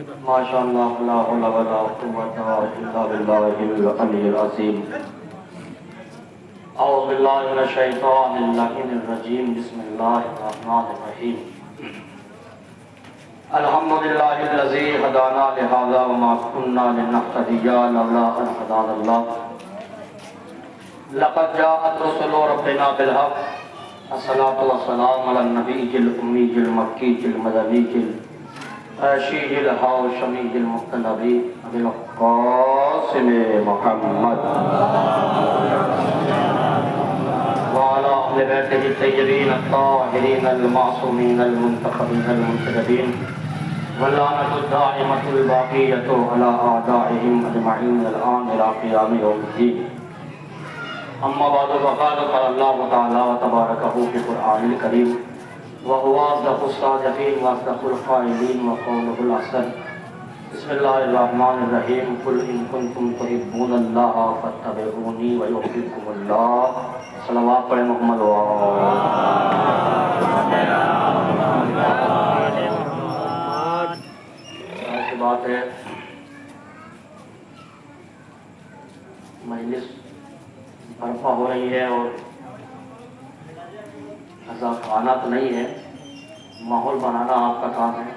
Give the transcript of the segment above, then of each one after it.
ماشاء اللہ لا حول ولا قوۃ الا باللہ العلی العظیم اعوذ باللہ من الشیطان اللعین الرجیم بسم اللہ الرحمن الرحیم الحمدللہ الذی ہدانا لہذا وما كنا لنہتدی لولا ان ہدانا اللہ لقد جاءت رسل ربنا بالحق الصلاة والسلام علی النبی الأمی المکی المدنی الحاشی الحاشمی المقتنبی ابی القاسم محمد وعلى أهل بيته الطيبين الطاهرين المعصومين المنتخبين المنتدبين واللعنة الدائمة الباقية على أعدائهم أجمعين الآن إلى قيام يوم الدين أما بعد فقد قال الله تعالى وتباركه في القرآن الكريم وهو أصدق الصادقين وأصدق القائلين وقوله الحسن بسم الله الرحمن الرحيم قل إن كنتم تحبون الله فاتبعوني ويحببكم الله صلوات پڑھیں محمد ایسی بات ہے مجلس برپا ہو رہی ہے اور ایسا کھانا تو نہیں ہے، ماحول بنانا آپ کا کام ہے،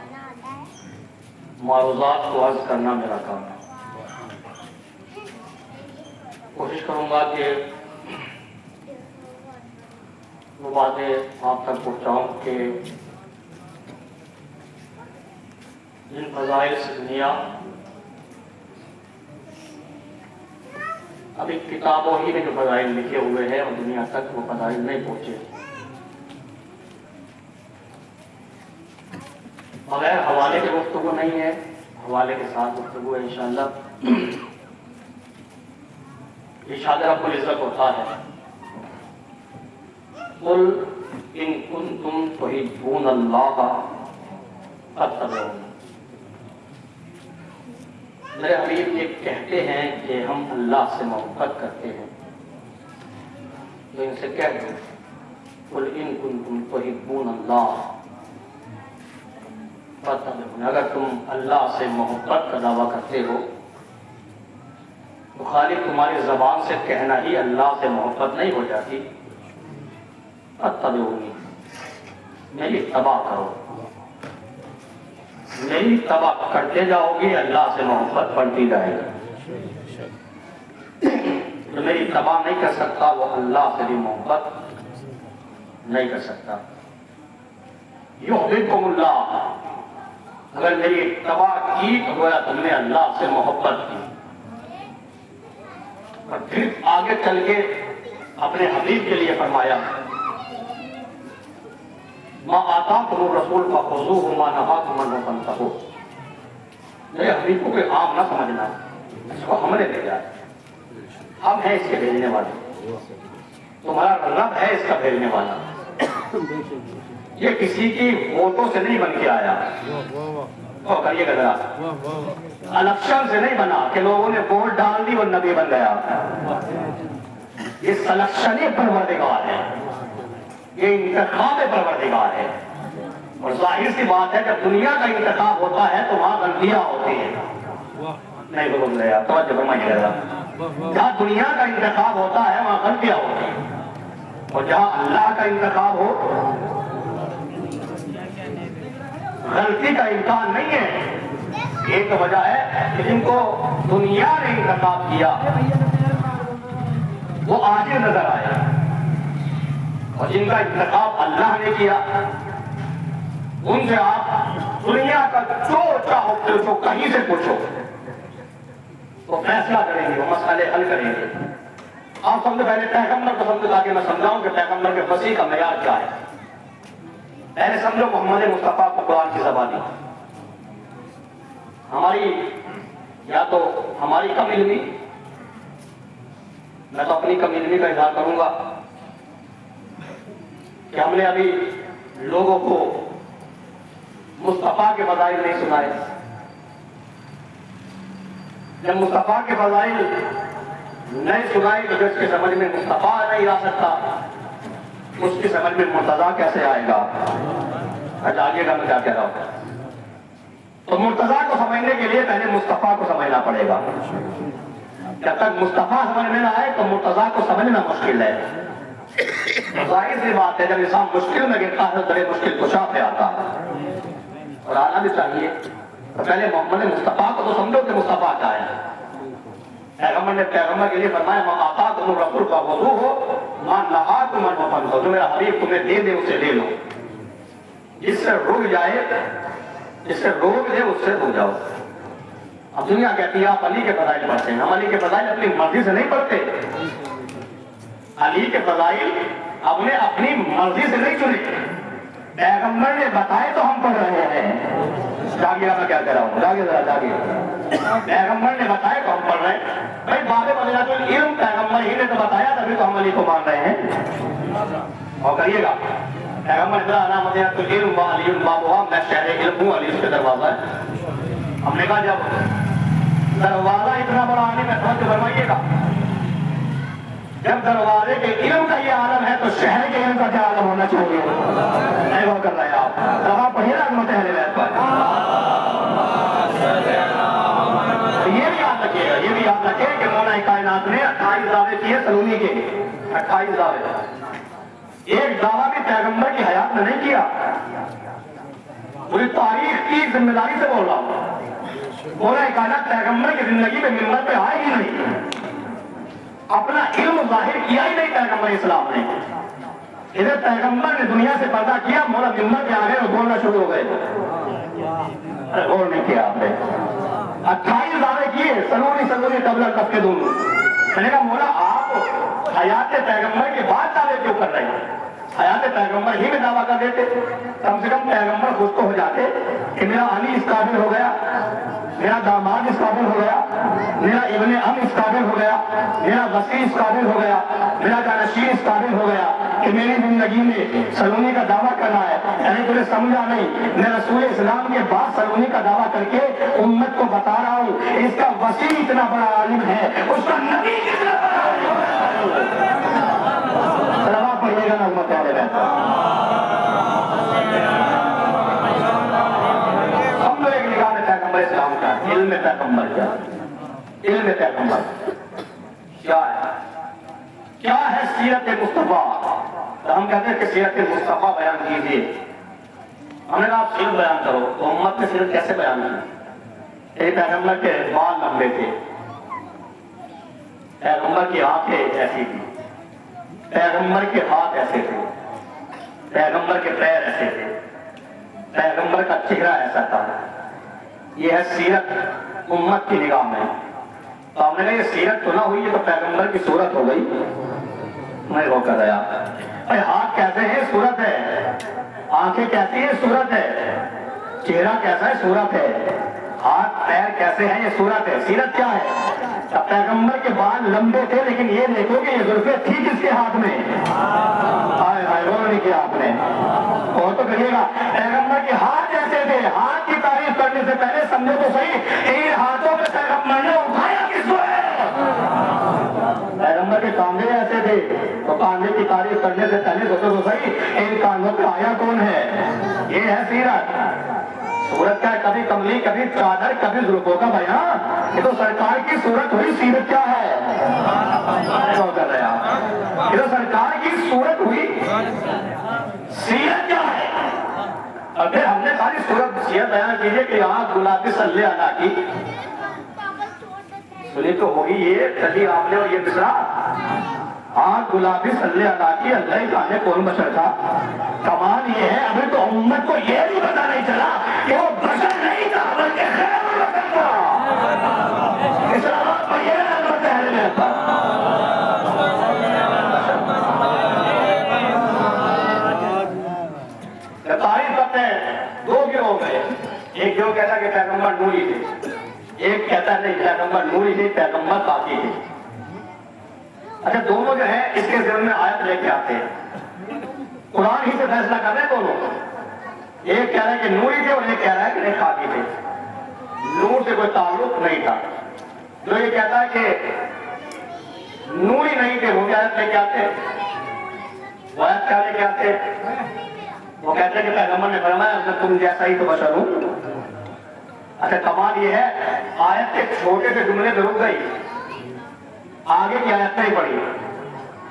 معروضات کو عرض کرنا میرا کام ہے۔ کوشش کروں گا کہ وہ باتیں آپ تک پہنچاؤں کہ جن فضائل سے دنیا ابھی کتابوں ہی میں جو فضائل لکھے ہوئے ہیں اور دنیا تک وہ فضائل نہیں پہنچے، بغیر حوالے کے گفتگو نہیں ہے، حوالے کے ساتھ گفتگو ہے انشاءاللہ۔ ارشاد رب العزت ہوتا ہے قل ان کنتم تحبون اللہ فاتبعونی، میرے حبیب یہ کہتے ہیں کہ ہم اللہ سے محبت کرتے ہیں، تو ان سے کہہ دو قل ان کنتم تحبون اللہ فاتبعونی، اگر تم اللہ سے محبت کا دعویٰ کرتے ہو تو خالی تمہاری زبان سے کہنا ہی اللہ سے محبت نہیں ہو جاتی، فاتبعونی، میری اتباع کرو، میری اتباع کرتے جاؤ گی، اللہ سے محبت بڑھتی جائے گی۔ جو میری اتباع نہیں کر سکتا وہ اللہ سے بھی محبت نہیں کر سکتا۔ یحببکم اللہ، اگر میری اتباع کی تو گویا تم نے اللہ سے محبت کی، اور پھر آگے چل کے اپنے حبیب کے لیے فرمایا ما آتاکم الرسول فخذوہ ما نہاکم عنہ فانتہوا، میرے حبیب کو کوئی عام نہ سمجھنا، اس کو ہم نے بھیجا ہے، ہم ہیں اس کے بھیجنے والے، تمہارا رب ہے اس کا بھیجنے والا، یہ کسی کی ووٹوں سے نہیں بن کے آیا، اور کریے گا ذرا، الیکشن سے نہیں بنا کہ لوگوں نے ووٹ ڈال دی اور نبی بن گیا، یہ سلیکشن پروردگار ہے، یہ انتخاب پروردگار ہے، اور ظاہر سی بات ہے جب دنیا کا انتخاب ہوتا ہے تو وہاں غلطیاں ہوتی ہیں، نہیں بول رہے آپ توجہ فرمائیے گا، جہاں دنیا کا انتخاب ہوتا ہے وہاں غلطیاں ہوتی ہیں، اور جہاں اللہ کا انتخاب ہو غلطی کا امکان نہیں ہے۔ ایک وجہ ہے کہ جن کو دنیا نے انتخاب کیا وہ عاجز نظر آئے، اور جن کا انتخاب اللہ نے کیا ان سے آپ دنیا کا جو چاہو پوچھو، کہیں سے پوچھو، وہ فیصلہ کریں گے، وہ مسئلے حل کریں گے۔ آپ سب سے پہلے پیغمبر کو سمجھو تاکہ میں سمجھاؤں کہ پیغمبر کے مسیح کا معیار کیا ہے۔ پہلے سمجھو محمد مصطفیٰ کو قرآن کی زبانی، ہماری یا تو ہماری کم علمی، میں تو اپنی کم علمی کا اظہار کروں گا کہ ہم نے ابھی لوگوں کو مصطفیٰ کے فضائل نہیں سنائے، جب مصطفیٰ کے فضائل نہیں سنائی تو جس کی سمجھ میں مصطفیٰ نہیں آ سکتا اس کی سمجھ میں مرتضیٰ کیسے آئے گا؟ جانیے گا میں کیا کہہ رہا ہوں۔ تو مرتضیٰ کو سمجھنے کے لیے پہلے مصطفیٰ کو سمجھنا پڑے گا. جب تک مصطفیٰ سمجھ میں نہ آئے تو مرتضیٰ کو سمجھنا مشکل ہے. ظاہر سی بات ہے جب انسان مشکل میں گرتا ہے تو بڑے مشکل کشا پہ آتا ہے اور آنا بھی چاہیے. تو پہلے محمد مصطفیٰ کو تو سمجھو کہ مصطفیٰ کیا ہے. پیغمبر نے پیغمبر کے لیے فرمایا من آتاکم الرسول فخذوہ من نہاکم عنہ فانتہوا. جو میرا حبیب تمہیں دے دے اسے لے لو. جس سے رک جائے جس سے روک دے اس سے رک جاؤ. اب دنیا کہتی ہے آپ علی کے فضائل پڑھتے ہیں. ہم علی کے فضائل اپنی مرضی سے نہیں پڑھتے. علی کے فضائل ہم نے اپنی مرضی سے نہیں چنے. پیغمبر نے بتائے تو ہم پڑھ رہے ہیں. جاگیے میں کیا کہہ رہا ہوں, جاگیے ذرا جاگیے. پیغمبر نے بتائے تو ہم پڑھ رہے ہیں. بھائی باب بنیاد العلم پیغمبر ہی نے تو بتایا تبھی تو ہم علی کو مان رہے ہیں. اور کریے گا پیغمبر نے کہا بنیاد العلم علی بابا, میں شہر علم ہوں, علی اس کے دروازہ ہے. ہم نے کہا جب دروازہ اتنا بڑا آنے میں توجہ فرمائیے گا, جب دروازے کے علم کا یہ عالم ہے تو شہر کے علم کا کیا عالم ہونا چاہیے. نہیں وہ کر رہے آپ روا پڑھیے نا عظمت اہل بیت پر. یہ بھی یاد رکھیے گا, یہ بھی یاد رکھے کہ مولا کائنات نے 28 دعوے کیے سلونی کے. 28 دعوے. ایک دعویٰ بھی پیغمبر کی حیات میں نہیں کیا. پوری تاریخ کی ذمہ داری سے بول رہا ہوں. مولا کائنات پیغمبر کی زندگی میں منبر پہ آئے ہی نہیں. اپنا علم ظاہر کیا ہی نہیں پیغمبر اسلام نے. ادھر پیغمبر نے دنیا سے پردہ کیا, مولا منبر پہ آ گئے اور بولنا شروع ہو گئے. غور نہیں کیا آپ نے. 28 دعوے کیے سلونی قبل کف کے دونوں. میں نے کہا مولا آپ حیات پیغمبر کے بعد دعوے کیوں کر رہے ہیں. حیات پیغمبر ہی میں دعویٰ کر دیتے. کم سے کم پیغمبر خود تو ہو جاتے کہ میرا علی اس قابل ہو گیا, میرا داماد اس قابل ہو گیا, میرا ابن ام اس قابل ہو گیا, میرا وسیع اس قابل ہو گیا, میرا جانشین اس قابل ہو گیا کہ میری زندگی میں سلونی کا دعویٰ کرنا ہے. یعنی تجھے سمجھا نہیں, میں رسول اسلام کے بعد سلونی کا دعویٰ کر کے امت کو بتا رہا ہوں اس کا وسیع اتنا بڑا عالم ہے, اس کا نبی کتنا بڑا عالم ہے. روا پڑھیے گا نظمت اہل بیت. ہم لوگ ایک نگاہ میں پیغمبر اسلام کا علم پیغمبر کیا, علم پیغمبر کیا ہے, کیا ہے سیرت مصطفیٰ. تو ہم کہتے ہیں کہ سیرت مصطفیٰ بیان کیجیے. ہم نے کہا آپ سیرت بیان کرو. تو امت نے سیرت کیسے بیان کی. ایک پیغمبر کے بال لمبے تھے, پیغمبر کی آنکھیں ایسی تھی, پیغمبر کے ہاتھ ایسے تھے, پیغمبر کے پیر ایسے تھے, پیغمبر کا چہرہ ایسا تھا. یہ ہے سیرت امت کی نگاہ میں. تو ہم نے کہا یہ سیرت تو نہ ہوئی, یہ تو پیغمبر کی صورت ہو گئی. میں وہ کر رہا بھائی ہاتھ کیسے ہیں, صورت ہے. آنکھیں کیسی ہیں, صورت ہے. چہرہ کیسا ہے, صورت ہے. ہاتھ پیر کیسے ہیں, یہ صورت ہے. سیرت کیا ہے. پیغمبر کے بال لمبے تھے لیکن یہ دیکھو کہ یہ زلفیں تھی کس کے ہاتھ میں. ہائے ہائے وہ نہیں کیا آپ نے. اور تو کہیے گا پیغمبر کے ہاتھ ایسے تھے. ہاتھ کی تعریف کرنے سے پہلے سمجھو تو صحیح ان ہاتھوں پہ پیغمبر نے اٹھایا کس کو ہے. پیغمبر کے کاندھے ایسے تھے تو کاندھے کی تعریف کرنے سے پہلے سوچو تو صحیح ان کاندھوں پہ آیا کون ہے. یہ ہے سیرت. صورت کیا ہے, کبھی کملی, کبھی چادر, کبھی زلفوں کا بیان. یہ تو سرکار کی صورت ہوئی. سیرت کیا ہے کر رہے آپ. یہ تو سرکار کی صورت ہوئی. سیرت کیا ہے. اور پھر ہم نے ساری صورت سیرت بیان کیجیے کہ آنکھ گلابی صلی اللہ کی سنی تو ہوگی. یہ چلی آپ نے اور یہ مصرا آنکھ گلابی صلی اللہ کی, اللہ ہی جانے کون بشر تھا. کمال یہ ہے ابھی تو امت کو یہ بھی پتا نہیں چلا کہ وہ بشر نہیں تھا بلکہ خیر البشر تھا. اس بات پر یہ نظر اہل بیت پر. تعریف کرتے ہیں دو گروہ میں. ایک گروہ کہتا ہے کہ پیغمبر نوری تھے, ایک کہتا ہے نہیں پیغمبر نوری تھے, پیغمبر باقی تھے. اچھا دونوں جو ہیں اس کے ذہن میں آیت لے کے آتے ہیں. قرآن ہی سے فیصلہ کر رہے ہیں دونوں. ایک کہہ رہا ہے کہ نوری تھے اور ایک کہہ رہا ہے کہ نہیں خاکی تھے. نور سے کوئی تعلق نہیں تھا. جو یہ کہتا ہے کہ نوری نہیں تھے وہ آیت لے کے آتے. وہ آیت کیا لے کے آتے. وہ کہتے ہیں کہ پیغمبر نے فرمایا میں تم جیسا ہی تو بشر ہوں. اچھا کمال یہ ہے آیت کے چھوٹے سے جملے میں رک گئی، آگے کی آیت نہیں پڑھی.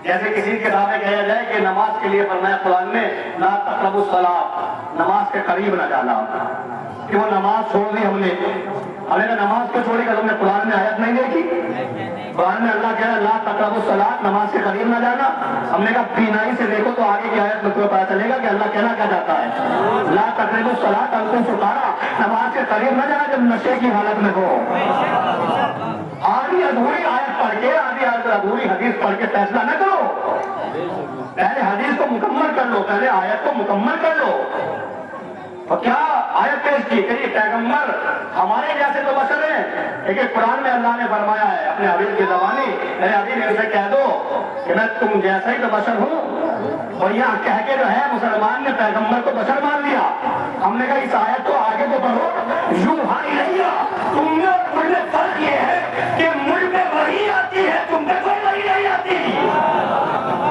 جیسے کسی کتاب میں کہا جائے کہ نماز کے لیے فرمایا قرآن میں لا تقربوا الصلاۃ، نماز کے قریب نہ جانا، کہ وہ نماز چھوڑ دی ہم نے کہا نماز کو چھوڑی کہ تم نے قرآن میں آیت نہیں دیکھی؟ قرآن میں اللہ کہہ رہا ہے لا تقربوا الصلاۃ، نماز کے قریب نہ جانا. ہم نے کہا بینائی سے دیکھو تو آگے کی آیت میں تمہیں پتا چلے گا کہ اللہ کہنا کیا چاہتا ہے. لا تقربوا الصلاۃ وانتم سکارا، نماز کے قریب نہ جانا جب نشے کی حالت میں ہو. آدھی ادھوری آیت پڑھ کے آدھی ادھوری حدیث پڑھ کے فیصلہ نہ کرو، پہلے حدیث کو مکمل کر لو، پہلے آیت کو مکمل کر لو. اور کیا آیت پیش کی کہ یہ پیغمبر ہمارے جیسے تو بشر ہیں، لیکن قرآن میں اللہ نے فرمایا ہے اپنے حبیب کی زبانی، میرے حبیب ان سے کہہ دو کہ میں تم جیسا ہی تو بشر ہوں. اور یہاں کہہ کے جو ہے مسلمان نے پیغمبر کو بشر مان لیا. ہم نے کہا اس آیت کو آگے تو پڑھو، یوں ہائی نہیں تم میں اور مجھ میں فرق یہ ہے کہ مجھ میں وحی آتی ہے، تم میں کوئی وحی نہیں آتی.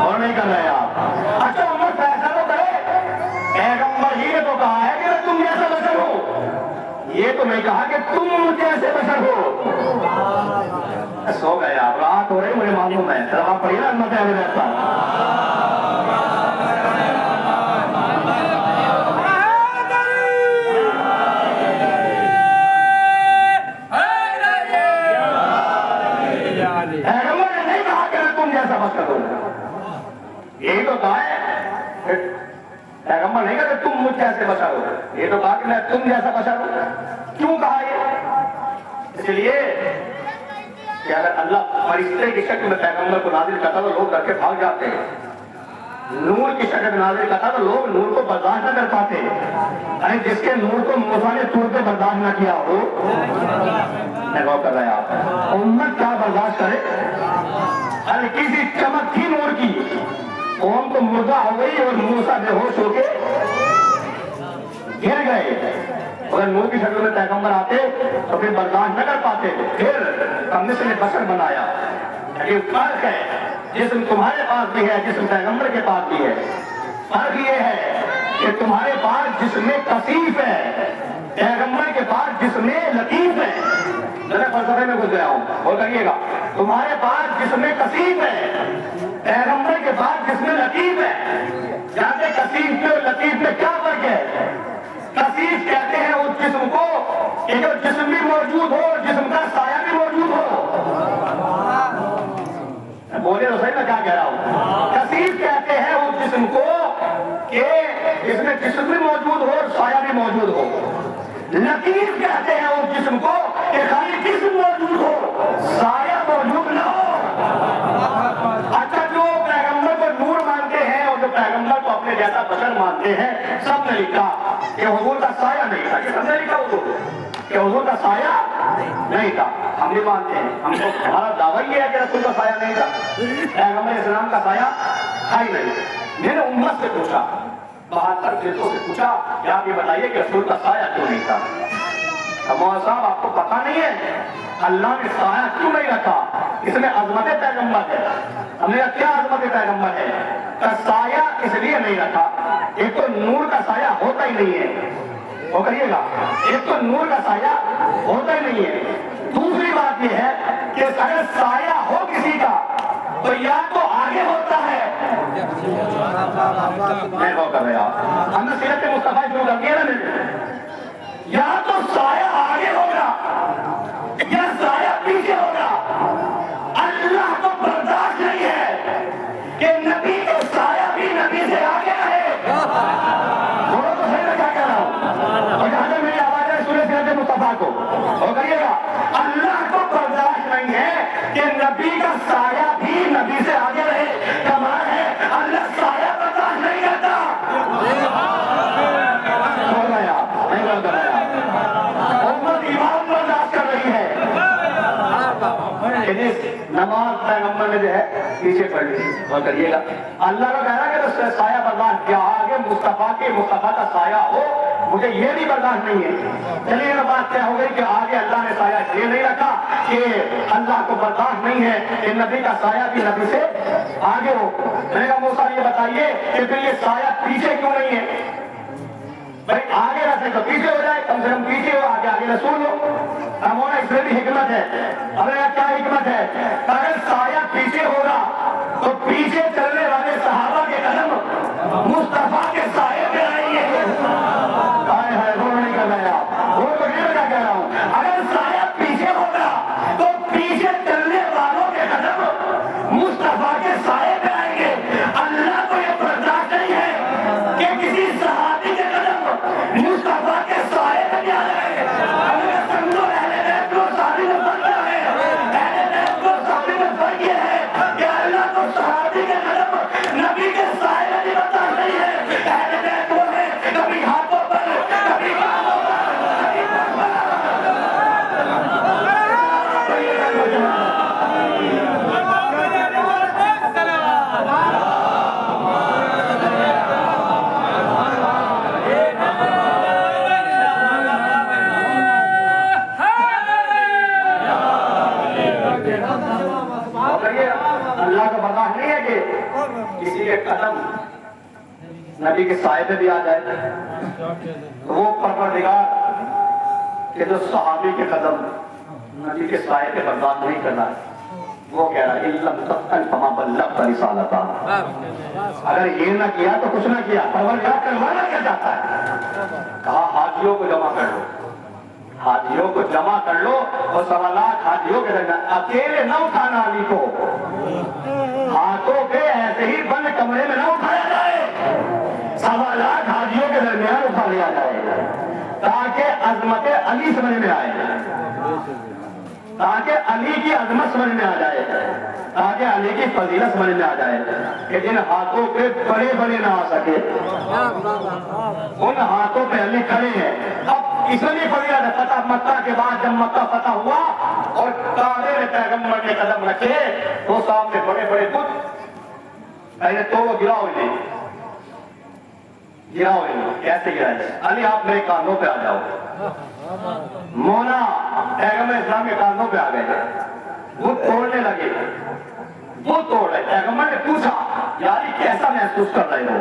اور نہیں کر رہے آپ. اچھا امت فیصلہ تو کرے، پیغمبر ہی نے تو کہا ہے کہ میں تم جیسا بشر ہوں، یہ تو نہیں کہا کہ تم جیسے بشر ہو. سو گئے آپ، رات ہو رہی مجھے معلوم ہے، ذرا پڑھیے نا امت علی رہتا. پیغمبر نے نہیں کہا کہ میں تم جیسا بشر ہوں، یہی تو کہا ہے. پیغمبر نہیں کہا کہ تم مجھ جیسے بشر ہو، یہ تو کہا کہ میں تم جیسا بشر ہوں. کیوں کہا یہ؟ اس لیے کہ اگر اللہ فرشتے کی شکل میں پیغمبر کو نازل کرتا تو لوگ ڈر کے بھاگ جاتے ہیں، نور کی شکل میں نازل کرتا تو لوگ نور کو برداشت نہ کر پاتے. یعنی جس کے نور کو موسیٰ نے طور پہ برداشت نہ کیا ہو، میں غور کر رہے آپ، امت کیا برداشت کرے؟ ہلکی سی چمک تھی نور کی، قوم تو مردہ ہو گئی اور موسیٰ بے ہوش ہو کے گر گئے. اگر نور کی شکل میں پیغمبر آتے تو پھر برداشت نہ کر پاتے. پھر ہم نے بشر بنایا. لیکن فرق ہے، جسم تمہارے پاس بھی ہے، جسم پیغمبر کے پاس بھی ہے. فرق یہ ہے کہ تمہارے پاس جسم کثیف ہے، پیغمبر کے پاس جسم لطیف ہے. ذرا فلسفے میں گھس گیا ہوں، اور کریے گا. تمہارے پاس جسم کثیف ہے، پیغمبر کے پاس جسم لطیف ہے. جانتے کثیف میں اور لطیف میں کیا فرق ہے؟ کثیف کہتے ہیں اس جسم کو کہ جو جسم بھی موجود ہو، جسم کا سایہ بھی موجود ہو. بولے تو صحیح میں کیا کہہ رہا ہوں. کثیف کہتے ہیں اس جسم کو کہ جس میں جسم بھی موجود ہو اور سایہ بھی موجود ہو. لطیف کہتے ہیں اس جسم کو کہ خالی جسم موجود ہو، سایہ موجود نہ ہو. اچھا جو پیغمبر کو نور مانتے ہیں اور جو پیغمبر کو اپنے جیسا بشر مانتے ہیں، سب نے لکھا کہ حضور کا سایہ نہیں تھا. سب نے لکھا کہ حضور کا سایہ نہیں تھا. ہم بھی مانتے ہیں، ہم کو ہمارا دعویٰ یہ ہے کہ رسول کا سایہ نہیں تھا، پیغمبر اسلام کا سایہ تھا ہی نہیں. میں نے امت سے پوچھا، 72 فرقوں سے پوچھا کہ آپ یہ بتائیے کہ رسول کا سایہ کیوں نہیں تھا. مولانا صاحب آپ کو پتہ نہیں ہے اللہ نے سایہ کیوں نہیں رکھا؟ اس میں عظمت پیغمبر ہے. ہم نے کیا عظمت پیغمبر ہے؟ کہ سایہ اس لیے نہیں رکھا، ایک تو نور کا سایہ ہوتا ہی نہیں ہے، وہ کریے گا، ایک تو نور کا سایہ ہوتا ہی نہیں ہے. دوسری بات یہ ہے کہ اگر سایہ ہو کسی کا تو یا تو آگے ہوتا ہے، میں غور کر رہا ہوں، ہم نے سیرت مصطفیٰ شروع کر دیا نا، یا تو سایہ آگے ہوگا یا سایہ پیچھے ہوگا. اللہ کو برداشت نہیں ہے کہ نبی کا سایہ بھی نبی سے آگے رہے. بولو تو صحیح میں کیا کہہ رہا ہوں. اور جہاں تک میری آواز ہے سورہ سیرت مصطفیٰ کو اور کریے گا، اللہ کو برداشت نہیں ہے کہ نبی کا سایہ بھی نبی سے آگے رہے. کمال ہے، اللہ سایہ برداشت نہیں کرتا. بول رہے آپ نہیں بول رہے آپ، امت ایمان برداشت کر رہی ہے. نماز پیغمبر نے جو ہے پیچھے پڑ لی. اور کریے گا، اللہ کا کہنا کہ تو سایہ برداشت کیا، آگے مصطفیٰ کا سایہ ہو، مجھے یہ بھی برداشت نہیں ہے. چلیے یہ بات کیا ہو گئی کہ آگے اللہ نے سایہ یہ نہیں رکھا کہ اللہ کو برداشت نہیں ہے کہ نبی کا سایہ بھی نبی سے آگے ہو. میں نے کہا موسیٰ یہ بتائیے کہ پھر یہ سایہ پیچھے کیوں نہیں ہے؟ بھائی آگے رہ سکتے پیچھے ہو جائے، کم سے کم پیچھے ہو، آگے آگے رسول ہو. اب ہونا اس میں بھی حکمت ہے. اب کیا حکمت ہے؟ اگر سایہ پیچھے ہوگا تو پیچھے چلنے والے صحابہ کے قدم مصطفیٰ کے سائے پہ آئیں گے. وہ نہیں کر رہے آپ، وہ تو نہیں کہہ رہا ہوں. اگر سایہ پیچھے ہوگا تو پیچھے چلنے والوں کے قدم مصطفیٰ کے سائے پہ آئیں گے. اللہ کو یہ برداشت نہیں ہے کہ کسی صحابی کے قدم مصطفیٰ کے سائے پہ بھی آ جائے. نبی کے سائے میں بھی برداشت نہیں ہے. اہل بیت وہ ہے کبھی ہاتھوں پر، کبھی بالوں پر، کبھی اللہ کو برداشت نہیں ہے کہ کسی کے قدم نبی کے سائے پہ بھی آ جائے. وہ پروردگار کہ جو صحابی کے قدم نبی کے سائے پہ برداشت نہیں کرنا ہے، وہ کہہ رہا ہے لم تفتن فما بلغت رسالتہ. اگر یہ نہ کیا تو کچھ نہ کیا. پروردگار کروانا کیا چاہتا ہے؟ کہا حاجیوں کو جمع کر لو، حاجیوں کو جمع کر لو اور سوالات حاجیوں کے درمیان. اکیلے نہ اٹھانا علی کو، ہاتھوں پہ ایسے ہی بند کمرے میں نہ اٹھایا جائے. سوالات حاجیوں کے درمیان اٹھا لیا جائے تاکہ عظمت علی سمجھ میں آئے، تاکہ علی کی عظمت سمجھ میں آ جائے، تاکہ علی کی فضیلت سمجھ میں آ جائے کہ جن ہاتھوں پہ بڑے بڑے نہ آ سکے ان ہاتھوں پہ علی کھڑے ہیں. اب اس میں فضیلت ہے. فتح مکہ کے بعد جب مکہ فتح ہوا اور کعبے میں پیغمبر نے قدم رکھے تو سامنے بڑے بڑے بت پہلے تو وہ گرا ہوئے نہیں، گرا ہوئے نہیں. کیسے گرائے؟ علی آپ میرے کانوں پہ آ جاؤ. مولا پیغمبر اسلام کے کانوں پہ آ گئے، بت توڑنے لگے، بت توڑ رہے. پیغمبر نے پوچھا یا علی کیسا محسوس کر رہے ہو؟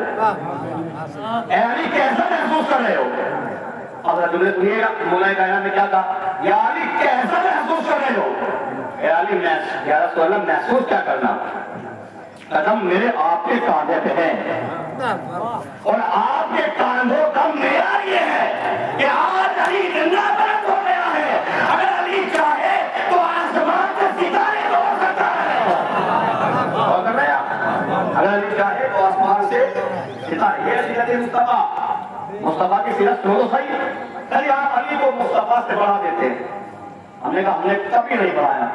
اے علی کیسا محسوس کر رہے ہو؟ حضرت جملے سنیے گا. مولا کائنات نے کیا کہا؟ یا علی کیسا محسوس کر رہے ہو؟ اے علی یا رسول اللہ محسوس کیا کرنا؟ قدم میرے آپ کے کاندھے پہ ہیں اور آپ کے کاندھوں کا معیار یہ ہے کہ آج علی زندہ بلند ہو گیا ہے. اگر علی چاہے تو آسمان سے ستارے توڑ سکتا ہے. اور کر رہے ہیں اگر علی چاہے تو آسمان سے ستارے. یہ سیرت مصطفیٰ، مصطفیٰ کی سیرت سنو تو صحیح. کل آپ علی کو مصطفیٰ سے بڑھا دیتے ہیں. ہم نے کہا ہم نے کبھی نہیں بڑھایا.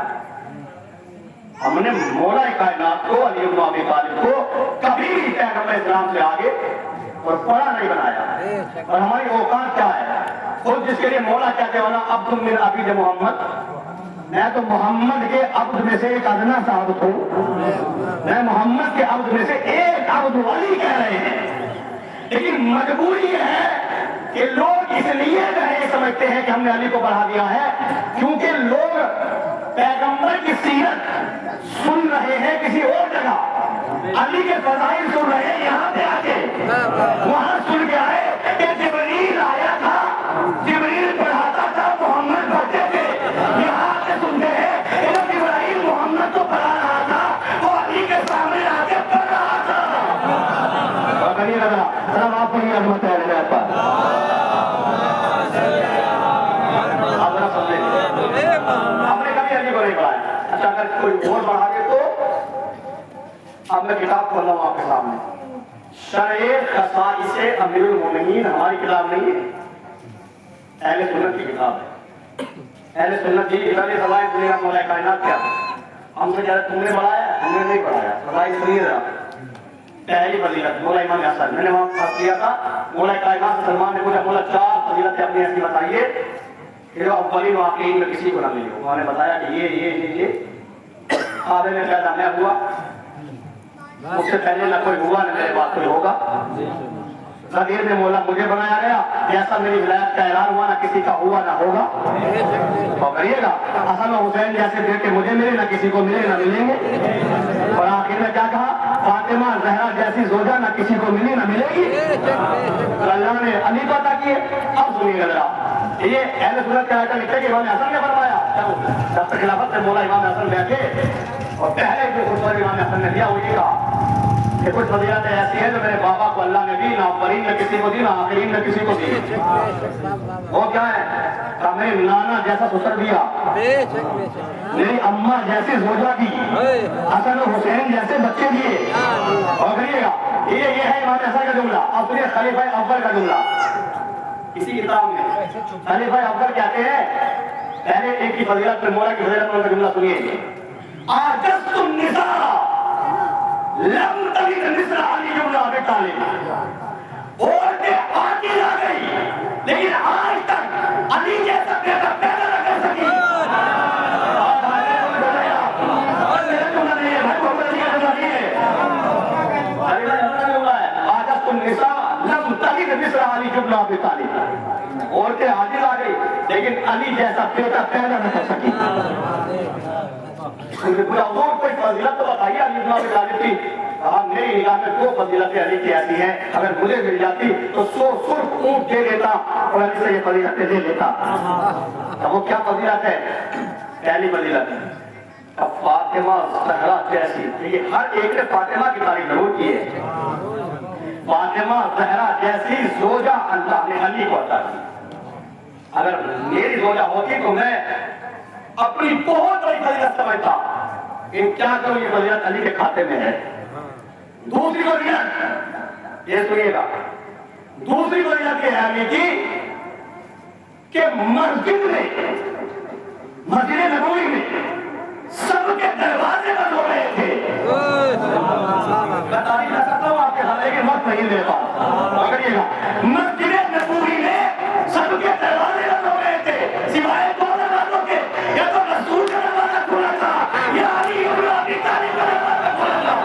ہم نے مولا کائنات کو علی بن ابی طالب کو کبھی بھی پیغمبر اسلام سے آگے اور بڑا نہیں بنایا. اور ہماری اوقات کیا ہے؟ خود جس کے لیے مولا کہتے ہیں والا عبد من عبید محمد، میں تو محمد کے عبد میں سے ایک ادنا سا عبد ہوں. میں محمد کے عبد میں سے ایک عبد علی کہہ رہے ہیں. لیکن مجبوری یہ ہے کہ لوگ اس لیے نہیں سمجھتے ہیں کہ ہم نے علی کو بڑھا دیا ہے کیونکہ لوگ پیغمبر کی سیرت سن رہے ہیں کسی اور جگہ، علی کے فضائل سن رہے ہیں یہاں پہ آ کے. وہاں سن کے آئے کہ جبریل آیا تھا، جبریل پڑھاتا تھا، محمد پڑھتے تھے. یہاں سے سنتے ہیں کہ جب ابراہیم محمد کو پڑھا رہا تھا وہ علی کے سامنے آ کے پڑھ رہا تھا. سلام آپ کو عظمت ہے پر ہم نے کبھی علی کو نہیں پڑھایا. اچھا اگر کوئی اور پڑھا دے تو اب میں کتاب کھول رہا ہوں آپ کے سامنے. شرح خصائص امیر المومنین ہماری کتاب نہیں ہے، اہل سنت کی کتاب ہے. اہل سنت کی کتاب یہ سوائے سنیے گا مولا کائنات کیا ہم سے زیادہ تم نے پڑھایا، ہم نے نہیں پڑھایا. سوائے سنیے ذرا. پہلی فضیلت مولا امام حسن، میں نے وہاں خط کیا تھا. مولا کائنات سلمان نے پوچھا مولا 4 فضیلتیں اپنی ایسی بتائیے کہ جو اولین و آخرین میں کسی کو نہ ملی ہو. انہوں نے بتایا کہ یہ آدھے میں پیدا میں ہوا، مجھ سے پہلے نہ کوئی ہوا نہ میرے بعد کوئی ہوگا. غدیر میں مولا مجھے بنایا گیا، جیسا میری ولایت کا اعلان ہوا نہ کسی کا ہوا نہ ہوگا۔ تو کریے گا حسن و حسین جیسے بیٹے مجھے ملے نہ کسی کو ملے نہ ملیں گے۔ اور آخر میں کیا کہا؟ فاطمہ زہرا جیسی زوجہ نہ کسی کو ملی نہ ملے گی۔ اللہ نے علی کو عطا کیے۔ اب سنیے گا ذرا، یہ اہل سنت کا آئٹم لکھتے کہ امام حسن نے فرمایا، جب خلافت میں مولا امام حسن بیٹھے اور پہلے جو خطبہ امام حسن نے دیا وہ یہ کہا کہ کچھ فضیلتیں ایسی ہیں جو میرے بابا کو اللہ نے دی، نہ اولین نے کسی کو دی نہ آخرین نے کسی کو دی۔ وہ کیا ہے؟ کہا میری نانا جیسا سسر دیا، میری اماں جیسی زوجہ دی، حسن و حسین جیسے بچے دیے۔ اور کریے گا یہ ہے امام حسن کا جملہ۔ اب سنیے خلیفہ اول کا جملہ اسی کتاب میں خلیفہ اول کہتے ہیں، پہلے ایک کی فضیلت میں مولا کی فضیلت میں کا جملہ سنیے، آجزت النساء لم تلد مثل علی بن ابی طالب۔ عورتیں آتی آ گئی لیکن آج تک علی جیسا بیٹا پیدا نہ کر سکی۔ آجزت النساء لم تلد مثل علی بن ابی طالب۔ عورتیں آتی آ گئی لیکن علی جیسا بیٹا پیدا نہ کر سکی۔ حضور کوئی فضیلت تو بتائیے علی بن ابی طالب کی۔ کہا میری نگاہ میں دو فضیلتیں علی کی ایسی ہیں، اگر مجھے مل جاتی تو 100 سرخ اونٹ دے دیتا اور علی سے یہ فضیلتیں دے دیتا۔ اب وہ کیا فضیلت ہے؟ پہلی فضیلت فاطمہ زہرا جیسی، یہ ہر ایک نے فاطمہ کی تعریف ضرور کی ہے۔ فاطمہ زہرا جیسی زوجہ اللہ نے علی کو عطا کی۔ اگر میری زوجہ ہوتی تو میں اپنی بہت بڑی فضیلت سمجھتا کہ کیا کروں، یہ فضیلت علی کے کھاتے میں ہے۔ دوسری فضیلت یہ سنیے گا، دوسری فضیلت یہ ہے علی کی کہ مسجد نبوی میں سب کے دروازے بند ہو رہے تھے۔ میں تعریف کر سکتا ہوں آپ کے ساتھ لیکن وقت نہیں دے پاتا۔ پکڑیے گا، مسجد نبوی میں سب کے دروازے بند ہو رہے تھے سوائے دو دروازوں کے، یا تو رسول کا دروازہ کھلا تھا یا علی بن ابی طالب کا دروازہ کھلا تھا۔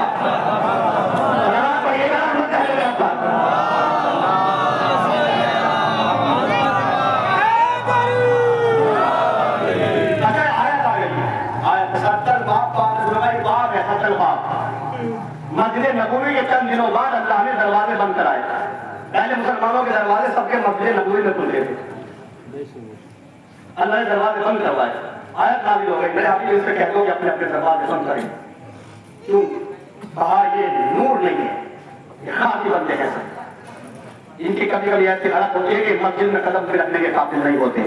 مسجد نبوی کے چند دنوں بعد اللہ نے دروازے بند کرائے۔ پہلے مسلمانوں کے دروازے سب کے مسجد نبوی میں کھلتے تھے، اللہ نے دروازے بند کروائے۔ آیت نازل ہو گئی، میں آپ ہی سے کہتا ہوں کہ اپنے اپنے دروازے بند کریں۔ کیوں؟ کہا یہ نور نہیں ہے، یہ خاصی بندے ہیں سب، ان کی کبھی کبھی ایسی حالت ہوتی ہے کہ مسجد میں قدم پہ رکھنے کے قابل نہیں ہوتے۔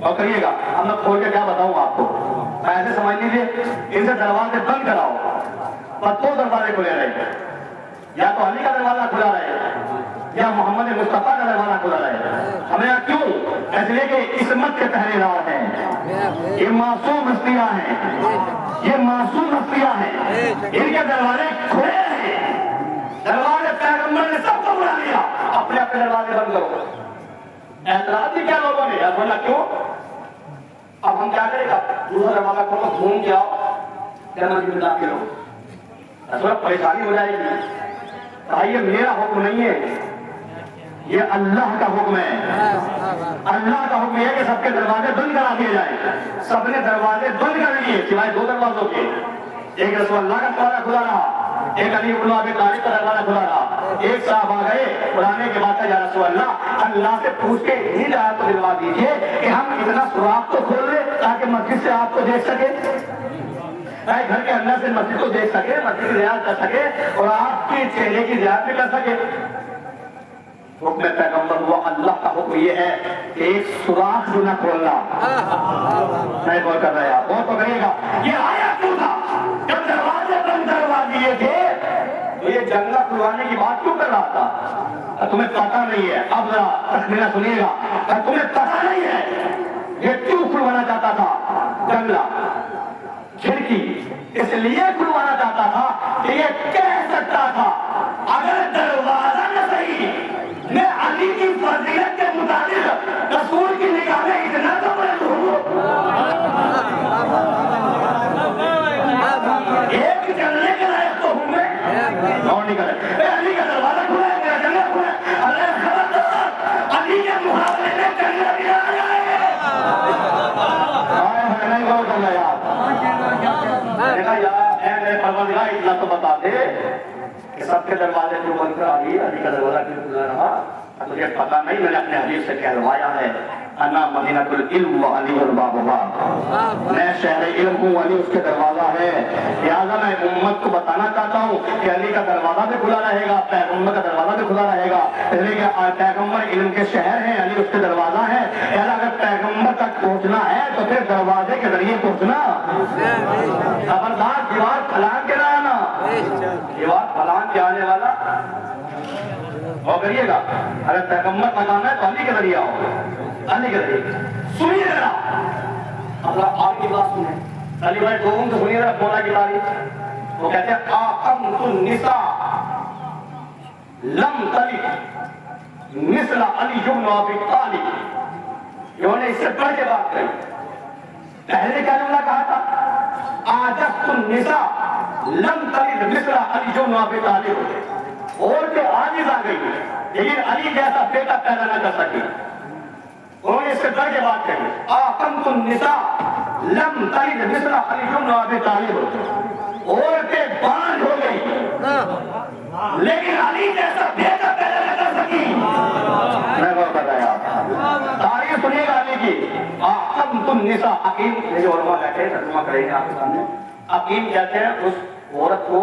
اور کریے گا اب میں کھول کے کیا بتاؤں آپ کو، ایسے سمجھ لیجیے ان سے دروازے بند کراؤ، پر دو دروازے کھلے رہے، یا تو علی کا دروازہ کھلا رہے یا محمد مصطفیٰ کا دروازہ کھلا رہے۔ ہمیں کیوں؟ اس لیے کہ عصمت کے پہرے دار ہیں، یہ معصوم ہستیاں ہیں، یہ معصوم ہستیاں ہیں، ان کے دروازے کھلے ہیں۔ دروازے پیغمبر نے سب کو بلا لیا، اپنے اپنے دروازے بند کرو۔ اعتراض بھی کیا لوگوں نے، یا بولا کیوں؟ اب ہم کیا کریں گا؟ دوسرا دروازہ کھولو، گھوم کے آؤ، کیا مسجد میں داخل ہو، تھوڑا پریشانی ہو جائے گی۔ کہا یہ میرا حکم نہیں ہے، یہ اللہ کا حکم ہے۔ اللہ کا حکم یہ ہے کہ سب کے دروازے بند کرا دیے جائیں۔ سب نے دروازے بند کر لیے سوائے دو دروازوں کے، ایک رسول اللہ کا دروازہ کھلا رہا، ایک علی بن ابی طالب کا دروازہ کھلا رہا۔ ایک صحابہ گئے بلانے کے بعد یا رسول اللہ سے پوچھ کے ہدایت کو دلوا دیجیے کہ ہم اتنا سوراخ تو کھول لیں تاکہ مسجد سے آپ کو دیکھ سکے، گھر کے اندر سے مسجد کو دیکھ سکے، مسجد کی زیارت کر سکے اور آپ کی چہرے کی زیارت بھی کر سکے۔ حکم پیغمبر ہوا، اللہ کا حکم یہ ہے کہ ایک سوراخ جو نہ کھولنا۔ نہیں بول کر رہے آپ بہت پکڑیے گا، یہ آیا کیوں تھا؟ جب دروازے بند کروا دیے تھے تو یہ جنگلہ کھلوانے کی بات کیوں کر رہا تھا؟ تمہیں پتہ نہیں ہے، اب ذرا تخمینہ سنیے گا، تمہیں پتہ نہیں ہے یہ کیوں کھلوانا چاہتا تھا جنگلہ کھڑکی؟ اس لیے کھلوانا چاہتا تھا کہ یہ کہہ سکتا تھا اگر دروازہ نہ صحیح میں علی کی فضیلت کے مطابق رسول کی نگاہ میں اتنا تو بلند ہوں، ایک جنگلے کے لائق تو ہوں میں، اور نہیں کرے علی کا دروازہ کھلا ہے، میرا جنگلہ کھلا ہے، اتنا تو بتا دے کہ سب کے دروازے جو بند کر علی کا دروازہ کیوں کھلا رہا؟ مجھے پتا نہیں، میں نے اپنے حدیث سے کہلوایا ہے انا مدینہ العلم و علی البابها، میں شہر علم ہوں، علی اس کے دروازہ ہے۔ لہٰذا میں امت کو بتانا چاہتا ہوں کہ علی کا دروازہ بھی کھلا رہے گا، پیغمبر کا دروازہ بھی کھلا رہے گا، اس لیے کہ پیغمبر علم کے شہر ہیں، علی اس کے دروازہ ہے۔ لہٰذا اگر پیغمبر تک پہنچنا ہے تو پھر دروازے کے ذریعے پہنچنا، خبردار دیوار پھلان کے نہ آنا، دیوار پھلان کے آنے والا اور کریے گا۔ اگر پیغمبر تک آنا ہے تو علی کے ذریعے آؤ، علی کے ذریعے۔ سنیے ذرا، اللہ آپ کی بات سنیں، علی بھائی دوم سے سنیے ذرا مولا کی تعریف۔ وہ کہتے ہیں آقمت النساء لم تلد مثل علی بن ابی طالب، انہوں نے اس سے بڑھ کے بات کہی۔ پہلے کیا جملہ کہا تھا؟ آجزت النساء لم تلد مثل علی بن ابی طالب، عورتیں عاجز آ گئی لیکن علی جیسا بیٹا پیدا نہ کر سکی۔ انہوں نے اس سے بڑھ کے بات کہی، آقمت النساء لم تلد مثل علی بن ابی طالب، عورتیں باندھ ہو گئی لیکن علی جیسا بیٹا پیدا نہ کر سکی۔ میں وہ بتایا تاریخ سنیے گا علی کی۔ آقمت النساء، حکیم یہ جو علماء بیٹھے ترجمہ کریں گے آپ کے سامنے، حکیم کہتے ہیں اس عورت کو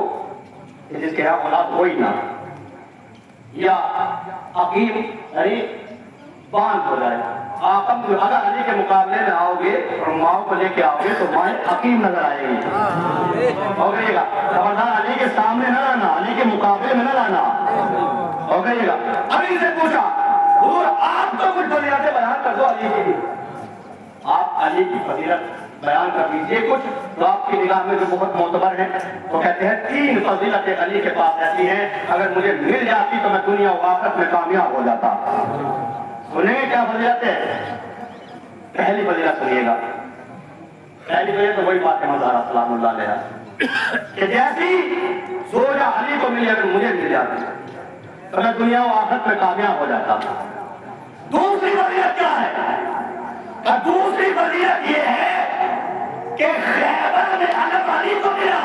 جس کے یہاں اولاد ہوئی نہ، یا حکیم یعنی باندھ ہو جائے۔ آقم اگر علی کے مقابلے میں آؤ گے اور ماؤں کو لے کے آؤ گے تو مائیں حکیم نظر آئے گی، ہو گئے گا۔ خبردار علی کے سامنے نہ لانا، علی کے مقابلے میں نہ لانا، ہو گئے گا۔ علی سے پوچھا حضور آپ تو کچھ فضیلتیں بیان کر دو علی کی، آپ علی کی فضیلت بیان کر دیجئے کچھ جو آپ کی نگاہ میں جو بہت معتبر ہیں۔ تو کہتے ہیں 3 فضیلتیں علی کے پاس ایسی ہیں اگر مجھے مل جاتی تو میں دنیا و آخرت میں کامیاب ہو جاتا۔ سنیں گے کیا فضیلت ہے؟ پہلی فضیلت سنیے گا، پہلی فضیلت تو وہی فاطمہ زہرا سلام اللہ علیہا کہ جیسی زوجہ علی کو ملی اگر مجھے مل جاتی تو میں دنیا و آخرت میں کامیاب ہو جاتا۔ دوسری فضیلت کیا ہے؟ دوسری فضیلت یہ ہے کہ خیبر میں علم علی کو ملا،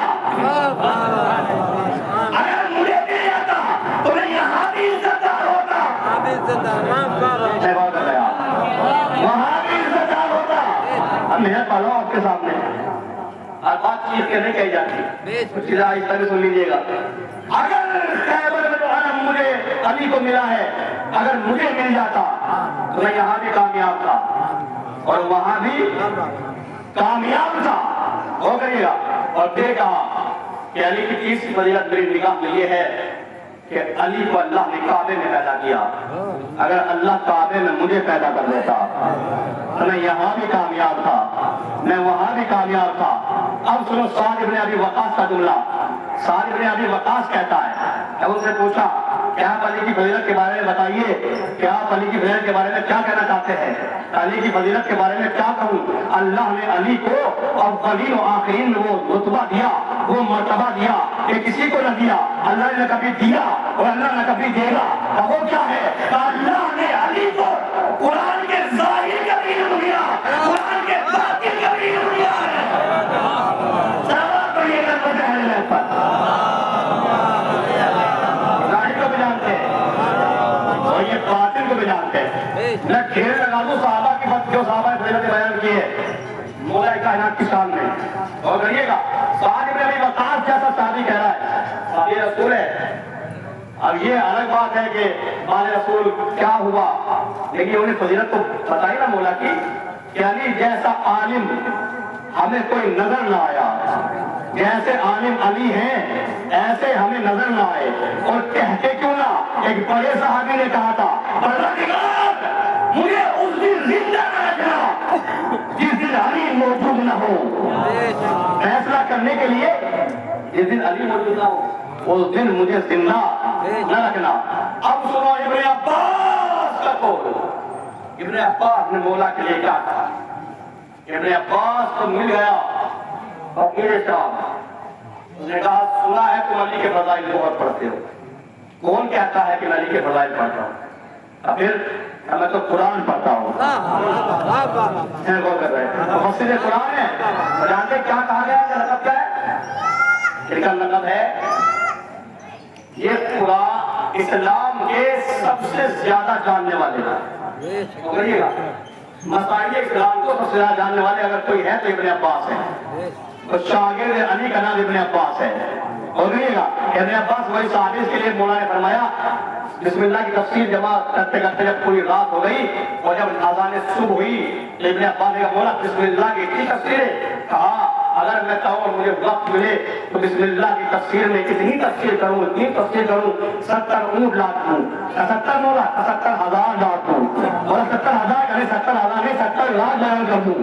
اگر مجھے مل جاتا تو میں یہاں بھی عزت دار ہوتا، وہاں بھی عزت دار ہوتا۔ اب محنت پالو آپ کے سامنے، ہر بات چیز کے نہیں کہی جاتی، کچھ چیزیں آہستہ بھی سن لیجیے گا۔ اگر خیبر میں جو علم مجھے علی کو ملا ہے اگر مجھے مل جاتا تو میں یہاں بھی کامیاب تھا اور وہاں بھی کامیاب تھا، ہو گئی گا۔ اور پھر کہا کہ علی کی تیسری فضیلت میری نگاہ میں یہ ہے کہ علی کو اللہ نے کعبے میں پیدا کیا، اگر اللہ کعبے میں مجھے پیدا کر دیتا تو میں یہاں بھی کامیاب تھا، میں وہاں بھی کامیاب تھا۔ اب سنو سعد ابن ابی وقاص کا جملہ، سعد ابن ابی وقاص کہتا ہے، جب ان سے پوچھا کہ آپ علی کی فضیلت کے بارے میں بتائیے کہ آپ علی کی فضیلت کے بارے میں کیا کہنا چاہتے ہیں، علی کی فضیلت کے بارے میں کیا کہوں؟ اللہ نے علی کو اولین و آخرین میں وہ رتبہ دیا، وہ مرتبہ دیا کہ کسی کو نہ دیا، اللہ نے کبھی دیا اور اللہ نے کبھی دے گا۔ اب وہ کیا ہے؟ اللہ نے علی کو قرآن کے ظاہر کا بھی علم دیا، قرآن کے باطن کا بھی علم دیا ہے۔ باطل کو بھی جانتے ہیں۔ میں کھیل لگا دوں صحابہ کی بات جو صحابہ فضیلت بیان کی ہے مولا کائنات کی شان میں، اور کریے گا سعد ابن ابی وقاص جیسا صحابی کہہ رہا ہے صحابی رسول ہے۔ اب یہ الگ بات ہے کہ مال رسول کیا ہوا، لیکن انہیں فضیلت تو بتائی نا مولا کی کہ علی جیسا عالم ہمیں کوئی نظر نہ آیا، جیسے عالم علی ہیں ایسے ہمیں نظر نہ آئے۔ اور کہتے کیوں نہ، ایک بڑے صحابی نے کہا تھا پروردگار مجھے اس دن زندہ نہ رکھنا جس دن علی موجود نہ ہو، فیصلہ کرنے کے لیے جس دن علی موجود نہ ہو اس دن مجھے زندہ نہ رکھنا۔ اب سنو ابن عباس کا قول، ابن عباس نے مولا کے لیے کیا کہا؟ ابن عباس کو مل گیا فقیر صاحب، اس نے کہا سنا ہے تم علی کے فضائل بہت پڑھتے ہو، کون کہتا ہے کہ میں علی کے فضائل پڑھتا ہوں؟ اب پھر میں تو قرآن پڑھتا ہوں، غور کر رہے ہیں مفسر قرآن ہے، جانتے کیا کہا گیا ہے، لقب کیا ہے؟ ان کا مطلب ہے یہ قرآن اسلام کے سب سے زیادہ جاننے والے ہیں. سمجھیے گا مسائل اسلام کو سب سے زیادہ جاننے والے اگر کوئی ہے تو ابن عباس ہے. تو شاگرد علی کا نام ابن عباس ہے. اور گا ابن عباس وہی صحابی کے لیے مولا نے فرمایا بسم اللہ کی تفسیر جمع کرتے کرتے جب پوری رات ہو گئی اور جب اذان صبح ہوئی تو ابن عباس نے کہا مولا بسم اللہ کی اتنی تفسیر ہے. کہا اگر میں چاہوں اور مجھے وقت ملے تو بسم اللہ کی تفسیر میں اتنی تفسیر کروں 70 اونٹ لاٹ دوں 70 مولا 70,000 لاٹ دوں اور 70,000 کرے 70,000 نہیں 70 لاکھ بیان کر دوں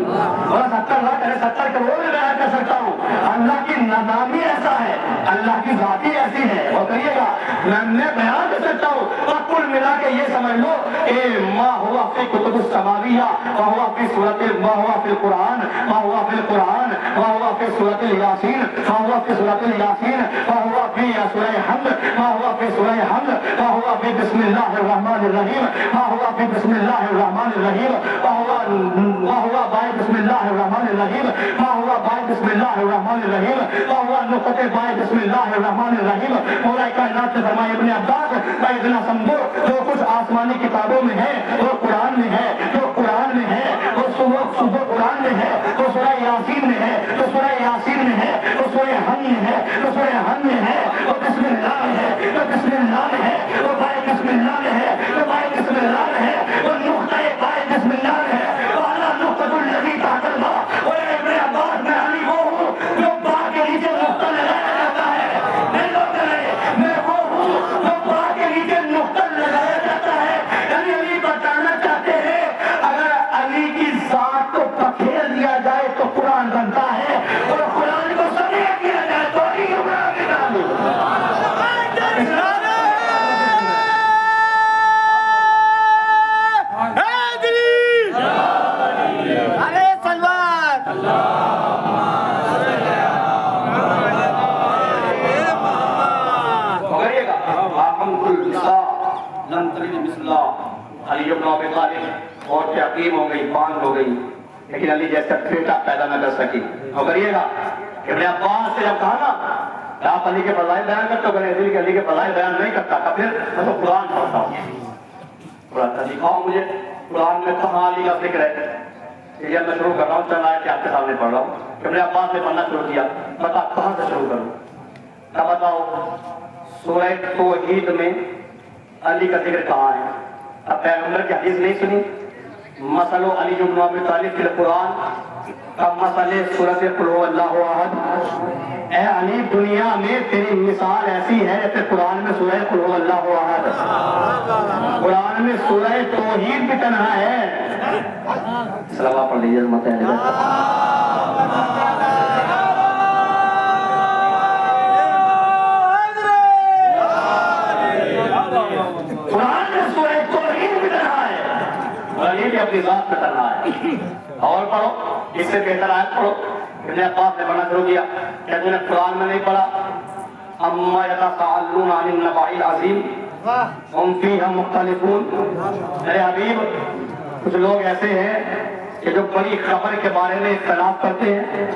اور 70 لاکھ کرے 70 کروڑ بیان کر سکتا ہوں. اللہ کی نامی ایسا ہے اللہ کی ذاتی ایسی ہے. اور کہیے گا میں بیان کر سکتا ہوں اور کل ملا کے یہ سمجھ لو کہ ما ہوا فی کتب السماویہ ما ہوا فی سورۃ ما ہوا فی القرآن ما ہوا فی القرآن ما ہوا فی سورۃ یاسین ما ہوا فی سورۃ یاسین ما ہوا فی سورہ حمد ما ہوا فی سورہ حمد ما ہوا فی بسم اللہ الرحمن الرحیم ما ہوا فی بسم اللہ الرحمن الرحیم ما ہوا بائے بسم اللہ الرحمن الرحیم ما ہوا بائے بسم اللہ الرحمن الرحیم ما ہوا نقطے بائے بسم اللہ الرحمن الرحیم. مولا کائنات نے فرمایا ابن عباس میں اتنا سمجھو جو کچھ آسمانی کتابوں میں ہے وہ قرآن میں ہے جو قرآن میں ہے وہ صبح قرآن میں ہے وہ سورہ یاسین میں ہے تو سورہ یاسین میں ہے وہ سورہ حم میں ہے تو سورہ حم میں ہے وہ بسم اللہ میں ہے تو بسم اللہ میں ہے وہ بائے بسم اللہ میں ہے تو بائے بسم اللہ میں ہے وہ نقطہ بائے بسم اللہ میں ہے وہ اعلیٰ نقطۃ الذی تحت الماء. اور ابن عباس میں علی وہ ہوں جو با کے نیچے نقطہ لگایا جاتا ہے نہیں لوگ میں وہ ہوں جو با کے نیچے نقطہ لگایا جاتا ہے. یعنی علی بتانا چاہتے ہیں اگر علی کی ذات کو پکھیل دیا جائے تو قرآن بنتا ہے اور قرآن کو سمیع کیا جائے تو علی قرآن کی تعلیم. علی بن ابی طالب اور کے عقیم ہو گئی بانگ ہو گئی لیکن علی جیسا بیٹا پیدا نہ کر سکی. اور کریے گا ابن عباس سے جب کہا نا آپ علی کے فضائل بیان کرتے ہو کہ علی کے فضائل بیان نہیں کرتا تھا پھر میں تو قرآن پڑھتا ہوں. قرآن کا دکھاؤ مجھے قرآن میں کہاں علی کا ذکر ہے. یہ میں شروع کر رہا ہوں چل رہا ہے کہ آپ کے سامنے پڑھ رہا ہوں. ابن عباس نے پڑھنا شروع کیا بتا کہاں سے شروع کروں. تب بتاؤ سورہ توحید میں علی کا ذکر کہاں ہے. اب پیغمبر کی حدیث نہیں سنی مثل علی بن ابی طالب فی القرآن اب مثل سورۃ قل هو اللہ احد. اے علی دنیا میں تیری مثال ایسی ہے جیسے قرآن میں سورہ قل هو اللہ احد قرآن میں سورہ توحید بھی تنہا ہے. صلوات پڑھ لیجیے مت اپنی ذات میں کرنا ہے. اور پڑھو اس سے بہتر آیت پڑھو. ابن عباس نے پڑھنا شروع کیا کیا تم نے قرآن میں نہیں پڑھا اما یتساءلون عن النبأ العظیم ہم فیہ مختلفون. میرے حبیب کچھ لوگ ایسے ہیں کہ جو بڑی خبر کے بارے میں اختلاف کرتے ہیں.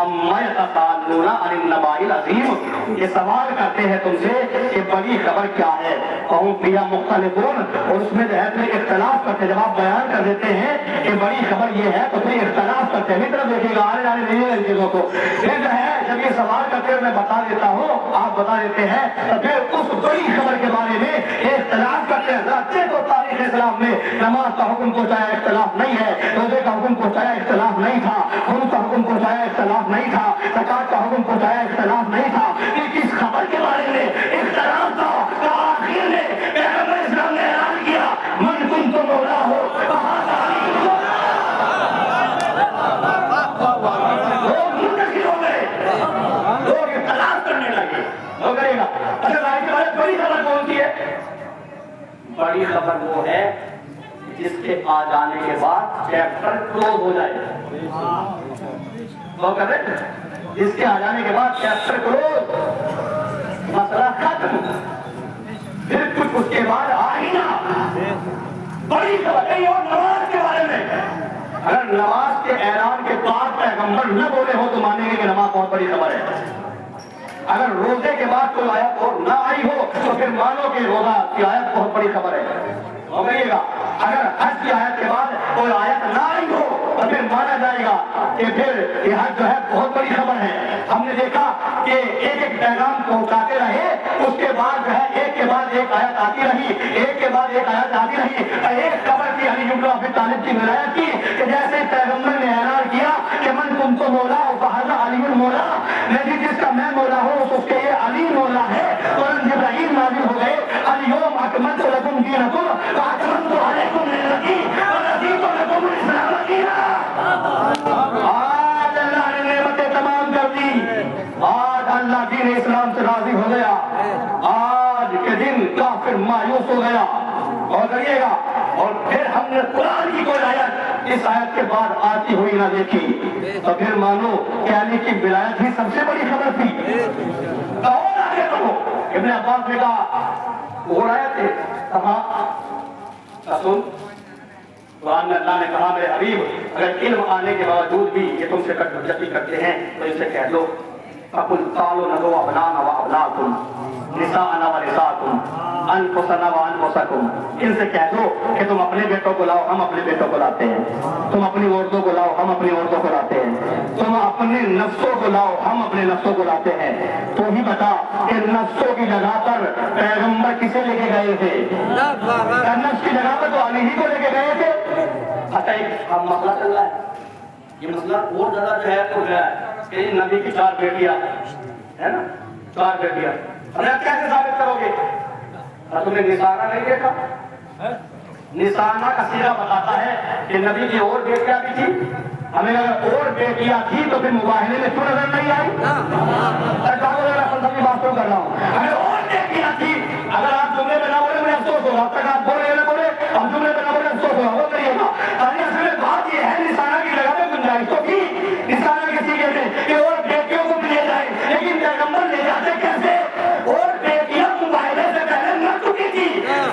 اما یتساءلون عن النبأ العظیم یہ سوال کرتے ہیں تم سے کہ بڑی خبر کیا ہے. ہم فیہ مختلفون اور اس میں جو ہے پھر اختلاف کرتے ہیں. جب آپ بیان کر دیتے ہیں کہ بڑی خبر یہ ہے تو پھر اختلاف کرتے ہیں. طرف دیکھیے گا آنے جانے نہیں ہے ان چیزوں کو. پھر جو ہے جب یہ سوال کرتے ہیں میں بتا دیتا ہوں آپ بتا دیتے ہیں تو پھر اس بڑی خبر کے بارے میں یہ اختلاف کرتے ہیں. رکھتے تو تاریخ اسلام میں نماز کا حکم پہنچایا اختلاف نہیں ہے. روزے کا حکم پہنچایا اختلاف نہیں تھا. خون کا حکم پہنچایا اختلاف نہیں تھا. زکات کا حکم پہنچایا اختلاف نہیں تھا. یہ کس خبر کے بارے میں اختلاف تھا. آخر میں پیغمبر اسلام نے اعلان کیا من کنت مولا ہو لوگ منتقل ہو گئے. لوگ اختلاف کرنے لگے. وہ کرے گا اچھا بھائی کے بارے بڑی خبر کون سی ہے. بڑی خبر وہ ہے جس کے آ جانے کے بعد چیپٹر کلوز ہو جائے. وہ کر رہے جس کے آ جانے کے بعد چیپٹر کلوز مسئلہ ختم. پھر کچھ اس کے بعد آئینہ بڑی خبر ہے. اور نماز کے بارے میں اگر نماز کے اعلان کے بعد پیغمبر نہ بولے ہو تو مانیں گے کہ نماز بہت بڑی خبر ہے. اگر روزے کے بعد کوئی آیت اور نہ آئی ہو تو پھر مانو کہ روزہ کی آیت بہت بڑی خبر ہے. اور کہیے گا اگر حج کی آیت کے بعد کوئی آیت نہ آئی ہو تو پھر مانا جائے گا کہ پھر یہ حج جو ہے بہت بڑی خبر ہے. ہم نے دیکھا کہ ایک ایک پیغام پہنچاتے رہے, اس کے بعد جو ہے ایک کے بعد ایک آیت آتی رہی, ایک کے بعد ایک آیت آتی رہی. ایک خبر کی علی بن ابی طالب کی ولایت کی کہ جیسے پیغمبر نے اعلان کیا کہ من کنت مولا فہذا علی المولا, میں جس کا میں مولا ہوں اس کے یہ علی مولا ہے. قرآن جبرائیل نازل ہو گئے, الیوم اکملت لکم دینکم واتممت علیکم نعمتی ورضیت لکم الاسلام دینا. آج اللہ نے نعمتیں تمام کر دی, آج اللہ دین اسلام سے راضی ہو گیا, آج کے دن کافر مایوس ہو گیا. اور کریے گا اور پھر ہم نے قرآن کی کوئی آیت اس آیت کے بعد آتی ہوئی نہ دیکھی تو پھر مانو کہ علی کی ولایت ہی سب سے بڑی خبر تھی. اور آگے کرو. ابن عباس نے کہا وہ آیت ہے کہاں سن قرآن میں اللہ نے کہا میرے حبیب اگر علم آنے کے باوجود بھی یہ تم سے کٹ حجتی کرتے ہیں تو اسے کہہ دو فقل تعالوا ندعو ابناءنا وابناءکم نساءنا ونساءکم انفسنا وانفسکم. ان سے کہہ دو کہ تم اپنے بیٹوں کو لاؤ ہم اپنے بیٹوں کو لاتے ہیں, تم اپنی عورتوں کو لاؤ ہم اپنی عورتوں کو لاتے ہیں, تم اپنے نفسوں کو لاؤ ہم اپنے نفسوں کو لاتے ہیں. تو ہی بتا کہ نفسوں کی جگہ پر پیغمبر کسے لے کے گئے تھے؟ نفس کی جگہ پر تو علی ہی کو لے کے گئے تھے. اچھا ایک مسئلہ چل رہا ہے, یہ مسئلہ اور زیادہ جو ہے تو ہے کہ نبی کی 4 بیٹیاں ہے نا, 4 بیٹیاں اب کیسے ثابت کرو گے؟ تم نے نثارہ نہیں دیکھا؟ نثارہ کا سیرہ بتاتا ہے کہ نبی کی اور بیٹیاں بھی تھی. ہمیں اگر اور بیٹیاں تھی تو پھر مباہلے میں کیوں نظر نہیں آئی؟ فلسفی بات تو کر رہا ہوں. اگر اور بیٹیاں تھی, اگر آپ جملے میں نہ بولے مجھے افسوس ہوگا, اب تک آپ بولے نہ بولے اب جملے میں نہ بولے افسوس ہوگا, وہ کریے گا. اصل میں بات یہ ہے نثارہ کی جگہ پہ گنجائش تو کی نثارہ کے سیرے میں کہ اور بیٹیوں کو بھی لے جائے, لیکن پیغمبر لے جاتے کیسے؟ اور بیٹیاں مباہلے سے پہلے مر چکی تھی,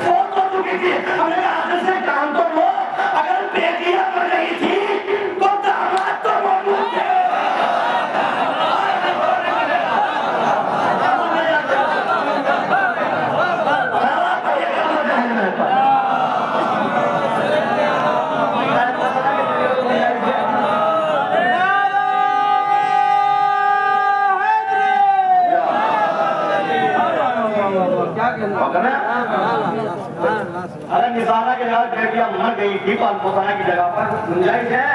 فوت ہو چکی تھی. ہمیں آخر سے کام تو لو, اگر بیٹیاں مر رہی تھی تو داماد تو موجود تھے. اگر نثارہ کے جگہ بیٹیاں مر گئی تھی تو الفسانہ کی جگہ پر گنجائش ہے,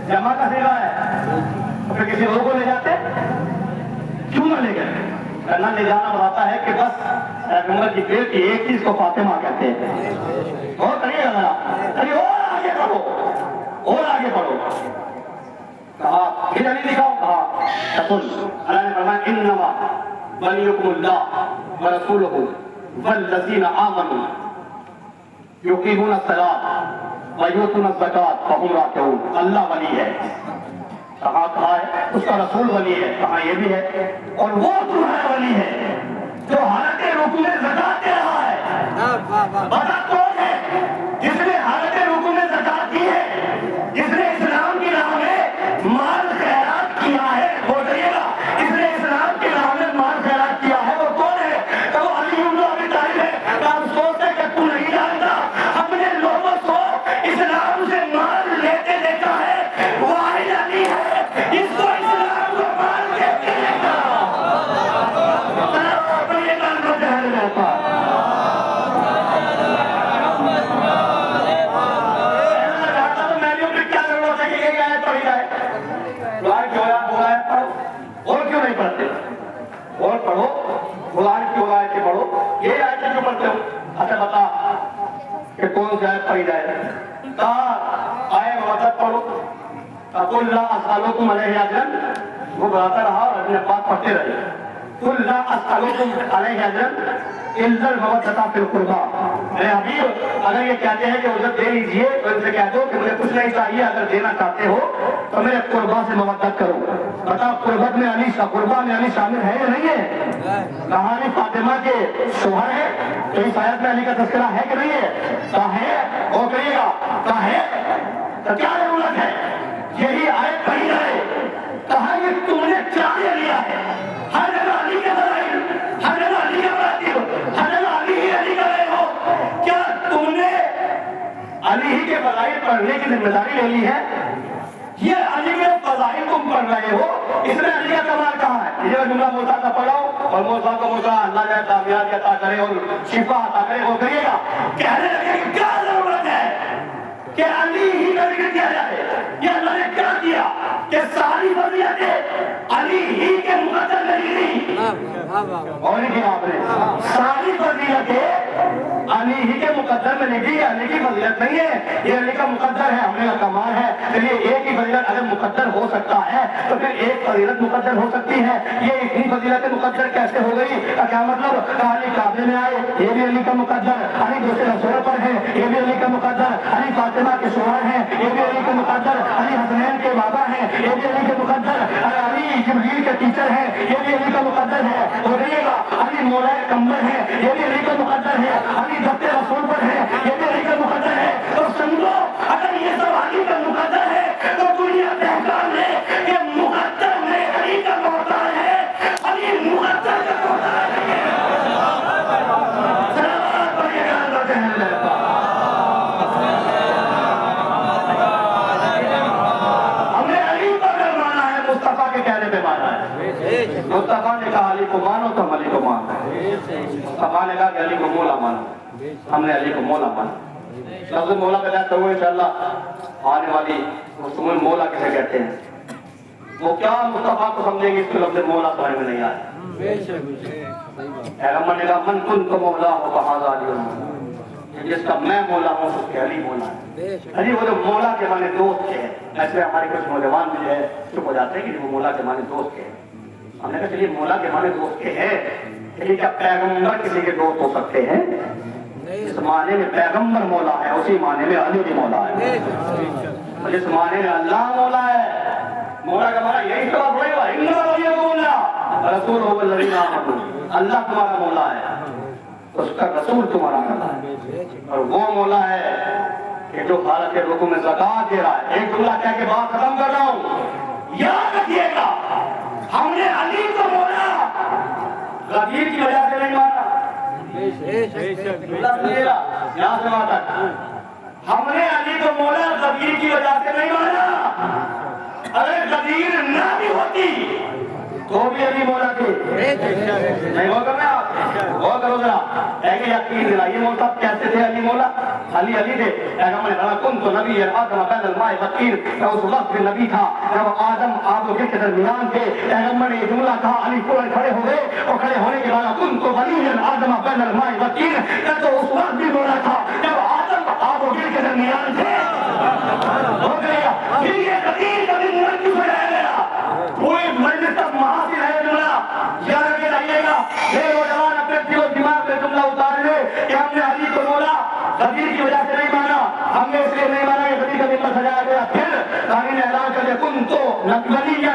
جمع کا سیرا ہے, تو پھر کسی اور کو لے جاتے کیوں نہ لے گئے؟ کرنا لے جانا بتاتا ہے کہ بس پیغمبر کی بیٹی ایک چیز کو فاطمہ کہتے ہیں. اور کریے گا ذرا, کبھی اور آگے بڑھو, اور آگے بڑھو. کہا پھر علی دکھاؤ, کہا تقل اللہ نے فرمایا انما ولیکم اللہ ورسولہ والذین آمنوا یقیمون الصلاۃ ویؤتون الزکاۃ وہم راکعون. اللہ ولی ہے, کہا ہے اس کا رسول ولی ہے, کہا یہ بھی ہے, اور وہ تمہارا ولی ہے جو حالت رکوع میں زکات دے رہا ہے. بتا کون ہے جس نے حالت رکوع میں زکات دی ہے, جس نے اسلام کی راہ میں مال خیرات کیا ہے, وہ کریے گا جس نے اسلام کی راہ میں مال خیرات کیا ہے وہ کون ہے؟ تو وہ علی بن ابی طالب ہے. ہم سوچتے کہ تو نہیں جانتا, ہم نے لوگوں کو اسلام سے مال لیتے دیکھا ہے, وہ علی ہے اس کو اسلام کو مال دیتے دیکھا. اپنے کام کو جہل رہتا اور پڑھو قرآن کی آیتیں پڑھو, یہ آیتیں کیوں پڑھتے ہو؟ اچھا بتا کہ کون سی آیت پڑھی جائے؟ آئے مدد پڑھو, قل لا اسألکم علیہ اجرا, وہ بتاتا رہا اور اپنے بات پڑھتے رہے. قل لا اسألکم علیہ اجرا الا المودۃ فی القربى. اے حبیب اگر یہ کہتے ہیں کہ اجرت دے لیجیے تو ان سے کہہ دو کہ مجھے کچھ نہیں چاہیے, اگر دینا چاہتے ہو تو میرے قربا سے مودت کرو. بتا قربت میں علی قربا میں علی شامل ہے یا نہیں ہے؟ کہانی فاطمہ کے شوہر ہے تو اس آیت میں علی کا تذکرہ ہے کہ نہیں ہے؟ کہا ہے. اور کہیے گا کہا ہے تو کیا ضرورت ہے یہی آیت پڑھی جائے؟ کہا یہ تم نے کیا لے لیا ہے؟ ہر جگہ علی ہی کے فضائل پڑھنے کی ذمہ داری لے لی ہے. یہ علی کے فضائل تم پڑھ رہے ہو, اس میں علی کا کمال کہاں ہے؟ یہ جملہ موسیٰ کا پڑھو اور موسیٰ کو موسیٰ اللہ جائے کامیابی عطا کرے اور شفا عطا کرے, وہ کریے گا. کہنے لگے کہ کیا ضرورت ہے کہ علی ہی کا ذکر کیا جائے؟ یہ اللہ نے کیا کیا کہ ساری فضیلتیں علی ہی کے مقدر میں لکھی. اور نہیں آپ نے ساری فضیلتیں علی ہی کے مقدر میں لکھی. علی کی فضیلت نہیں ہے, یہ علی کا مقدر ہے, ہم نے کا کمال ہے. چلیے ایک ہی فضیلت اگر مقدر ہو سکتا ہے تو پھر ایک فضیلت مقدر ہو سکتی ہے. یہ اتنی فضیلتیں مقدر کیسے ہو گئی؟ کیا مطلب؟ علی کعبے میں آئے, یہ بھی علی کا مقدر. علی دوسرے رسول پر ہے, یہ بھی علی کا مقدر. علی فاطمہ کے شوہر ہیں, یہ بھی علی کا مقدر. علی حسنین کے بابا ہیں, یہ بھی علی کے مقدر. علی جبریل کے ٹیچر ہیں, یہ بھی علی کا مقدر ہے. ہو رہیے گا. علی مولا کمبر ہے, یہ بھی علی کا مقدر ہے. علی ضبط رسول پر ہے, یہ بھی علی کا مقدر ہے. تو سمجھو اگر یہ سب علی کا مقدر ہے تو دنیا پہچان لے کہ مقدر میں علی کا محتاج ہے, علی مقدر کا محتاج ہے. سلامات پڑھیے گا اللہ کے حمد پاک. ہم نے علی پر مانا ہے, مصطفیٰ کے کہنے پہ مانا ہے. مصطفیٰ نے کہا علی کو مانو تو ہم علی کو مانتے ہیں. مصطفیٰ نے کہا کہ علی کو مولا مانو, ہم نے علی کو مولا مانا. لفظ مولا کا جاتا ہوا انشاءاللہ آنے والی گفتگو میں مولا کسے کہتے ہیں, وہ کیا مصطفیٰ کو سمجھیں گے اس کو لفظ مولا سمجھ میں نہیں آیا. پیغمبر نے کہا من کنت مولا ہو فہذا علی, جس کا میں مولا ہوں اس کے علی مولا ہے. علی وہ جو مولا کے معنی دوست ہے. ایسے ہمارے کچھ نوجوان بھی ہے چپ ہو جاتے ہیں کہ وہ مولا کے معنی دوست ہے. ہم نے کہا چلیے مولا کے معنی دوست کے ہے, لیکن کیا پیغمبر کسی کے دوست ہو سکتے ہیں؟ جس معنی میں پیغمبر مولا ہے اسی معنی میں علی بھی مولا ہے. جس معنی میں اللہ مولا ہے, مولا کا معنی یہی تو آپ ہوئے گا انما ولیکم رسول ہو الذین آمنوا, اللہ تمہارا مولا ہے, اس کا رسول تمہارا مولا ہے. اور وہ مولا ہے کہ جو حالت رکوع میں زکات دے رہا ہے. ایک جملہ کہہ کے بات ختم کر رہا ہوں, یاد رکھیے گا ہم نے علی کو مولا غدیر کی وجہ سے نہیں مانا. یہاں سے وہاں تک ہم نے علی کو مولا غدیر کی وجہ سے نہیں مانا. اگر غدیر نہ بھی ہوتی تو بھی علی مولا تھے. نہیں ہو کرنا آپ وہ کرو ذرا ایک یقین دلائیے مولا صاحب کیسے تھے علی مولا؟ علی علی تھے. پیغمبر نے کہا کن تو نبی آدم بین الماء والطین, میں اس وقت میں نبی تھا جب آدم آپ لوگوں کے درمیان تھے. پیغمبر نے یہ جملہ کہا, علی فوراً کھڑے ہو گئے اور کھڑے ہونے کے بعد کن تو ولی آدم بین الماء والطین, میں تو اس وقت بھی مولا تھا جب آدم آپ لوگوں کے درمیان تھے. ہو گیا پھر یہ غدیر کا دن من کیوں بنایا گیا؟ پوری مجلس تک محاصر ہے جملہ یاد رکھے رہیے گا. یہ نوجوان اپنے دل و دماغ میں جملہ اتار لے کہ ہم نے علی کو مولا غدیر کی وجہ سے نہیں مانا. ہم نے اس لیے نہیں مانا کہ غدیر کا دن سجایا گیا. پھر قانون نے اعلان کر دیا کن تو ولیًا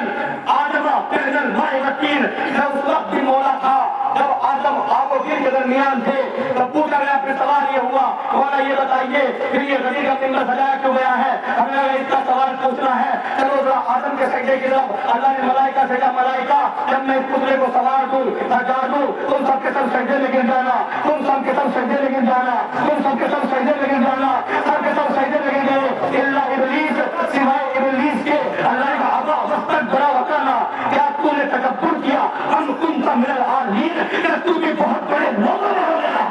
آدم بین الماء والطین, میں اس وقت بھی مولا تھا جب آدم آپ و غدیر کے درمیان تھے. تب پوچھا گیا, پھر سوال یہ ہوا مولا یہ بتائیے پھر یہ غدیر کا دن سجایا کیوں گیا ہے؟ ہم نے اس کا سوال پوچھنا ہے. چلو ذرا آدم کے سجدے کی طرف اللہ نے ملائکہ سے کہا ملائکہ جب میں اس پتلے کو سوار دوں سجا دوں تم سب کے سب سجدے میں گر جانا, تم سب کے سب سجدے میں گر جانا, تم سب کے سب سجدے میں گر جانا. سب کے سب سجدے میں گر گئے الا ابلیس, سوائے ابلیس کے. اللہ نے کہا ابا واستکبر وکانا, کیا تو نے تکبر کیا؟ ہم کنت من العالین, کہ تو بھی بہت بڑے لوگوں میں ہو گیا.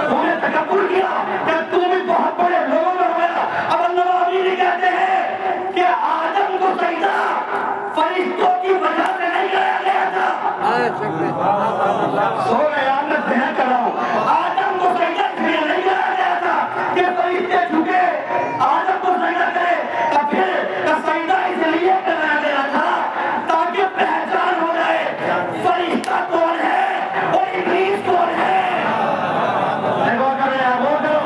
تو نے تکبر کیا کہ تو بھی بہت بڑے لوگوں میں ہو گیا. اب اللہ علی کہتے ہیں کہ آدم کو سجدہ فرشتوں کی وجہ سے نہیں کرایا گیا تھا. سو قیامت میں کر رہا ہوں, آدم کو سجدہ اس لیے نہیں کرایا گیا تھا کہ فرشتے جھکے آدم کو سجدہ کرے. تب پھر سجدہ اس لیے کرایا گیا تھا تاکہ پہچان ہو جائے فرشتہ کون ہے اور ابلیس کون ہے.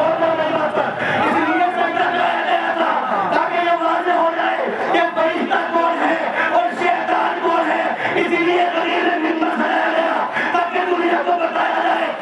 اس لیے سجدہ کرایا گیا تھا تاکہ یہ واضح ہو جائے کہ فرشتہ کون ہے اور شیطان کون ہے. اسی لیے غدیر میں منبر سجایا گیا تاکہ دنیا کو بتایا جائے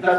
10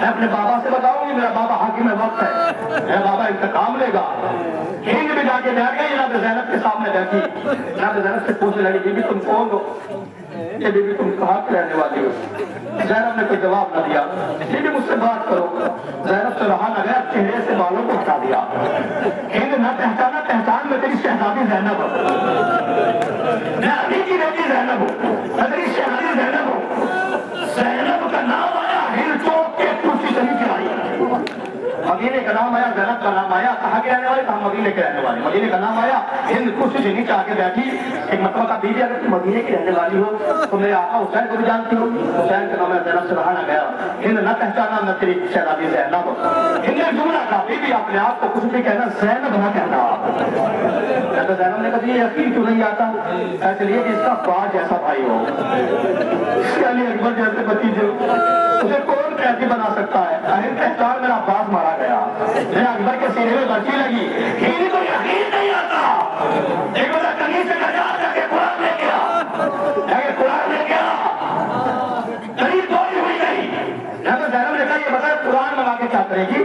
میں اپنے بابا سے بتاؤں گی، میرا بابا حاکم وقت ہے، میرا بابا انتقام لے گا۔ ہند بھی جا کے بیٹھ گئی، جناب زینب کے سامنے بیٹھی، جناب زینب سے پوچھنے لگی بی بی تم کون ہو؟ یہ بی بی تم کہاں کی رہنے والی ہو؟ زینب نے کوئی جواب نہ دیا۔ بی بی مجھ سے بات کرو۔ زینب سے رہا نہ گیا، چہرے سے بالوں کو ہٹا دیا۔ ہند نہ پہچانا، پہچان میں تیری شہزادی زینب ہوں، میں علی کی بیٹی زینب ہوں، میں تیری شہزادی زینب ہوں۔ زینب کا نام آیا، ہند چوک کے کرسی سے نیچے آئی۔ مدینے کا نام آیا، زینب کا نام آیا، کہاں کے رہنے والے؟ کہاں مدینے کے رہنے والے۔ مدینے کا نام آیا، ہند کرسی سے نیچے آ کے بیٹھی۔ ایک مرتبہ کا بیوی اگر تم مدینے کی رہنے والی ہو تو میرے آقا حسین کو بھی جانتی ہو؟ حسین کا نام ہے، زینب سے رہا نہ گیا۔ ہند نہ پہچانا، میں تیری شہزادی زینب ہوں۔ ہند نے جملہ کہا، بیوی اپنے آپ کو کچھ بھی کہنا، زینب نہ کہنا۔ کہتا زینب نے کہا یہ یقین کیوں نہیں آتا؟ ایسے لیے کہ اس کا باج جیسا بھائی ہو، اس کے علی اکبر جیسے بتیجے، اسے کون قیدی بنا سکتا ہے؟ ہند پہچان، میرا عباس مارا گیا، میرے اکبر کے سینے میں برچی لگی۔ ہند کو یقین نہیں آتا، ایک بڑا کنی سے نجات کر کے قرآن لے گیا، قرآن لے گیا، کنی کوئی ہوئی نہیں۔ زینب نے کہا یہ بتا قرآن منگا کے کیا کرے گی؟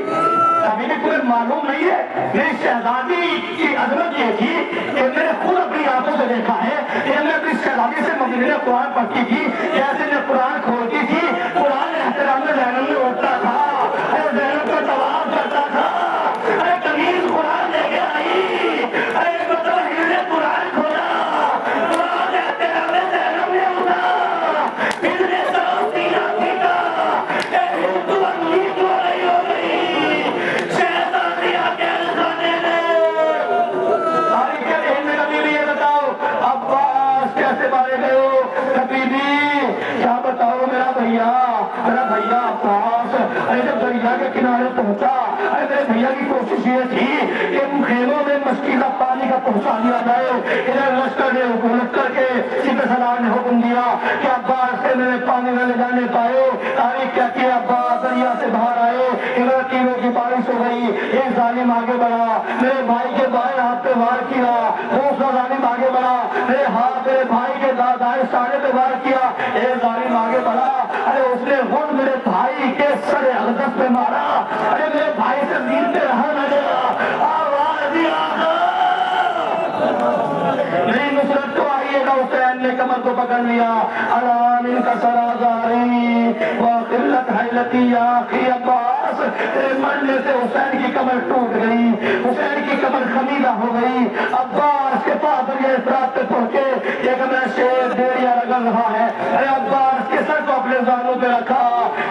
ابھی بھی تمہیں معلوم نہیں ہے میری شہزادی کی عظمت یہ تھی کہ میں نے خود اپنی آنکھوں سے دیکھا ہے کہ میں اپنی شہزادی سے مدینے میں قرآن پڑھتی تھی، جیسے میں قرآن کھولتی تھی، قرآن احترام میں زینب میں اٹھتا تھا، ارے زینب کا طواف کرتا تھا، ارے کنیز قرآن لے کے آئی، ارے مطلب ہند نے قرآن کھولا، قرآن احترام میں زینب میں اٹھا، ہند نے سلام دیا پیتا، اے ہندو انگلی کیوں نہیں ہو گئی، شہزادی اکیل خانے نے۔ تاریخ کے ہند نے کبھی بھی یہ بتاؤ عباس کیسے مارے گئے ہو؟ کبھی بھی کیا بتاؤ میرا بھیا عباس، ارے جب دریا کے کنارے پہنچا، ارے میرے بھیا کی کوشش یہ تھی کہ ان خیموں میں مشکی کا پانی کا پہنچا دیا جائے، ادھر لشکر نے حکومت کر کے سپہ سالار نے حکم دیا کہ عباس سے میرے پانی میں لے جانے پائے۔ تاریخ کیا کیا، عباس دریا سے باہر آئے، ادھر تینوں کی بارش ہو گئی، ایک ظالم آگے بڑھا، میرے بھائی کے بائیں ہاتھ پہ وار کیا، دوسرا ظالم آگے بڑھا، میرے بھائی کے دائیں ساڑھے پہ وار کیا، ایک ظالم آگے بڑھا، ارے اس نے خود میرے بھائی کے سر اقدس پہ مارا، ارے میرے بھائی سے دین پہ رہا نہ گیا، آواز دیا میری نصرت کو آئیے گا۔ حسین نے کمر کو پکڑ لیا، علامن کا سرازاری وقلت حیلتی یا اخی عباس، تیرے مرنے سے حسین کی کمر ٹوٹ گئی، حسین کی کمر خمیدہ ہو گئی۔ عباس کے پاس یہ افراد پہ پہنچے کہ میں شیر ڈیڑیا رگڑ رہا ہے، ارے عباس کے سر کو اپنے زانوں پہ رکھا،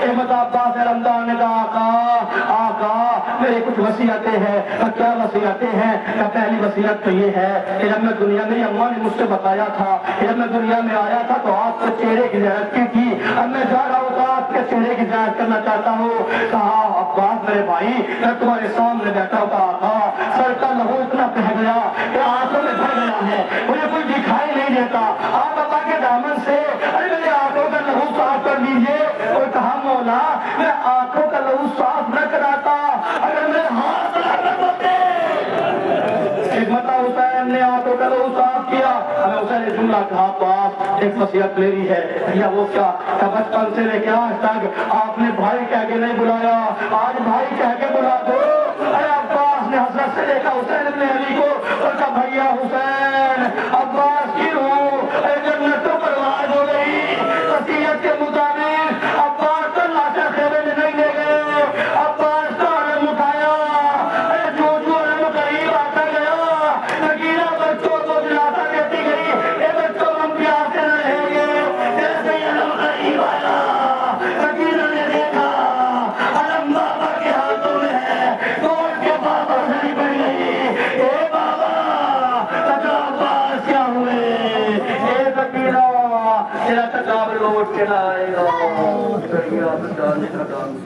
احمد عباس رمضان نے کہا آقا میری کچھ وصیتیں ہیں۔ کیا وصیتیں ہیں؟ پہلی وصیت تو یہ ہے کہ جب میں دنیا میری اماں نے مجھ سے بتایا تھا کہ جب میں دنیا میں آیا تھا تو آپ کے چہرے کی زیارت کی تھی، اب میں جا رہا ہوں تو آپ کے چہرے کی زیارت کرنا چاہتا ہوں۔ کہا عباس میرے بھائی میں تمہارے سامنے بیٹھا ہوں، آقا سر کا لہو اتنا بہہ گیا کہ آنکھوں میں بھر گیا ہے، مجھے کوئی دکھائی نہیں دیتا، آپ ابا کے دامن سے ارے میرے آنکھوں کا لہو صاف کر دیجئے۔ اور کہا مولا میں آنکھوں کا لہو صاف نہ کراتا اگر میرے ہاتھ لگت ہوتے۔ حکمت حسین نے آنکھوں کا لہو صاف کیا، ہمیں حسین نے جملہ کہا عباس ایک وصیت میری ہے۔ یا وہ کیا؟ کہ بچپن سے لے کے آج تک آپ نے بھائی کہہ کے نہیں بلایا، آج بھائی کہہ کے بلا دو۔ ارے عباس نے حسرت سے دیکھا حسین ابن علی کو اور کہا بھیا حسین عباس کی روح جنتوں پرواز ہو گئی، وصیت کے مطابق عباس کو لاشا خیمے میں نہیں لے گئے، عباس کا علم اٹھایا، ارے جو علم قریب آتا گیا نگیرہ بچوں کو دلاسا دیتی گئی، اے بچوں ہم پیاسے نہ رہیں گے، جیسے ہی علم قریب آیا نگیرہ نے دیکھا علم بابا کے ہاتھوں میں ہے، توڑ کے بابا سے نکل گئی، اے بابا تجا عباس کیا ہوئے، اے نگیرہ تیرا تجاب لوٹ کے لائے گا، دریا بچانے کا دام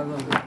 بس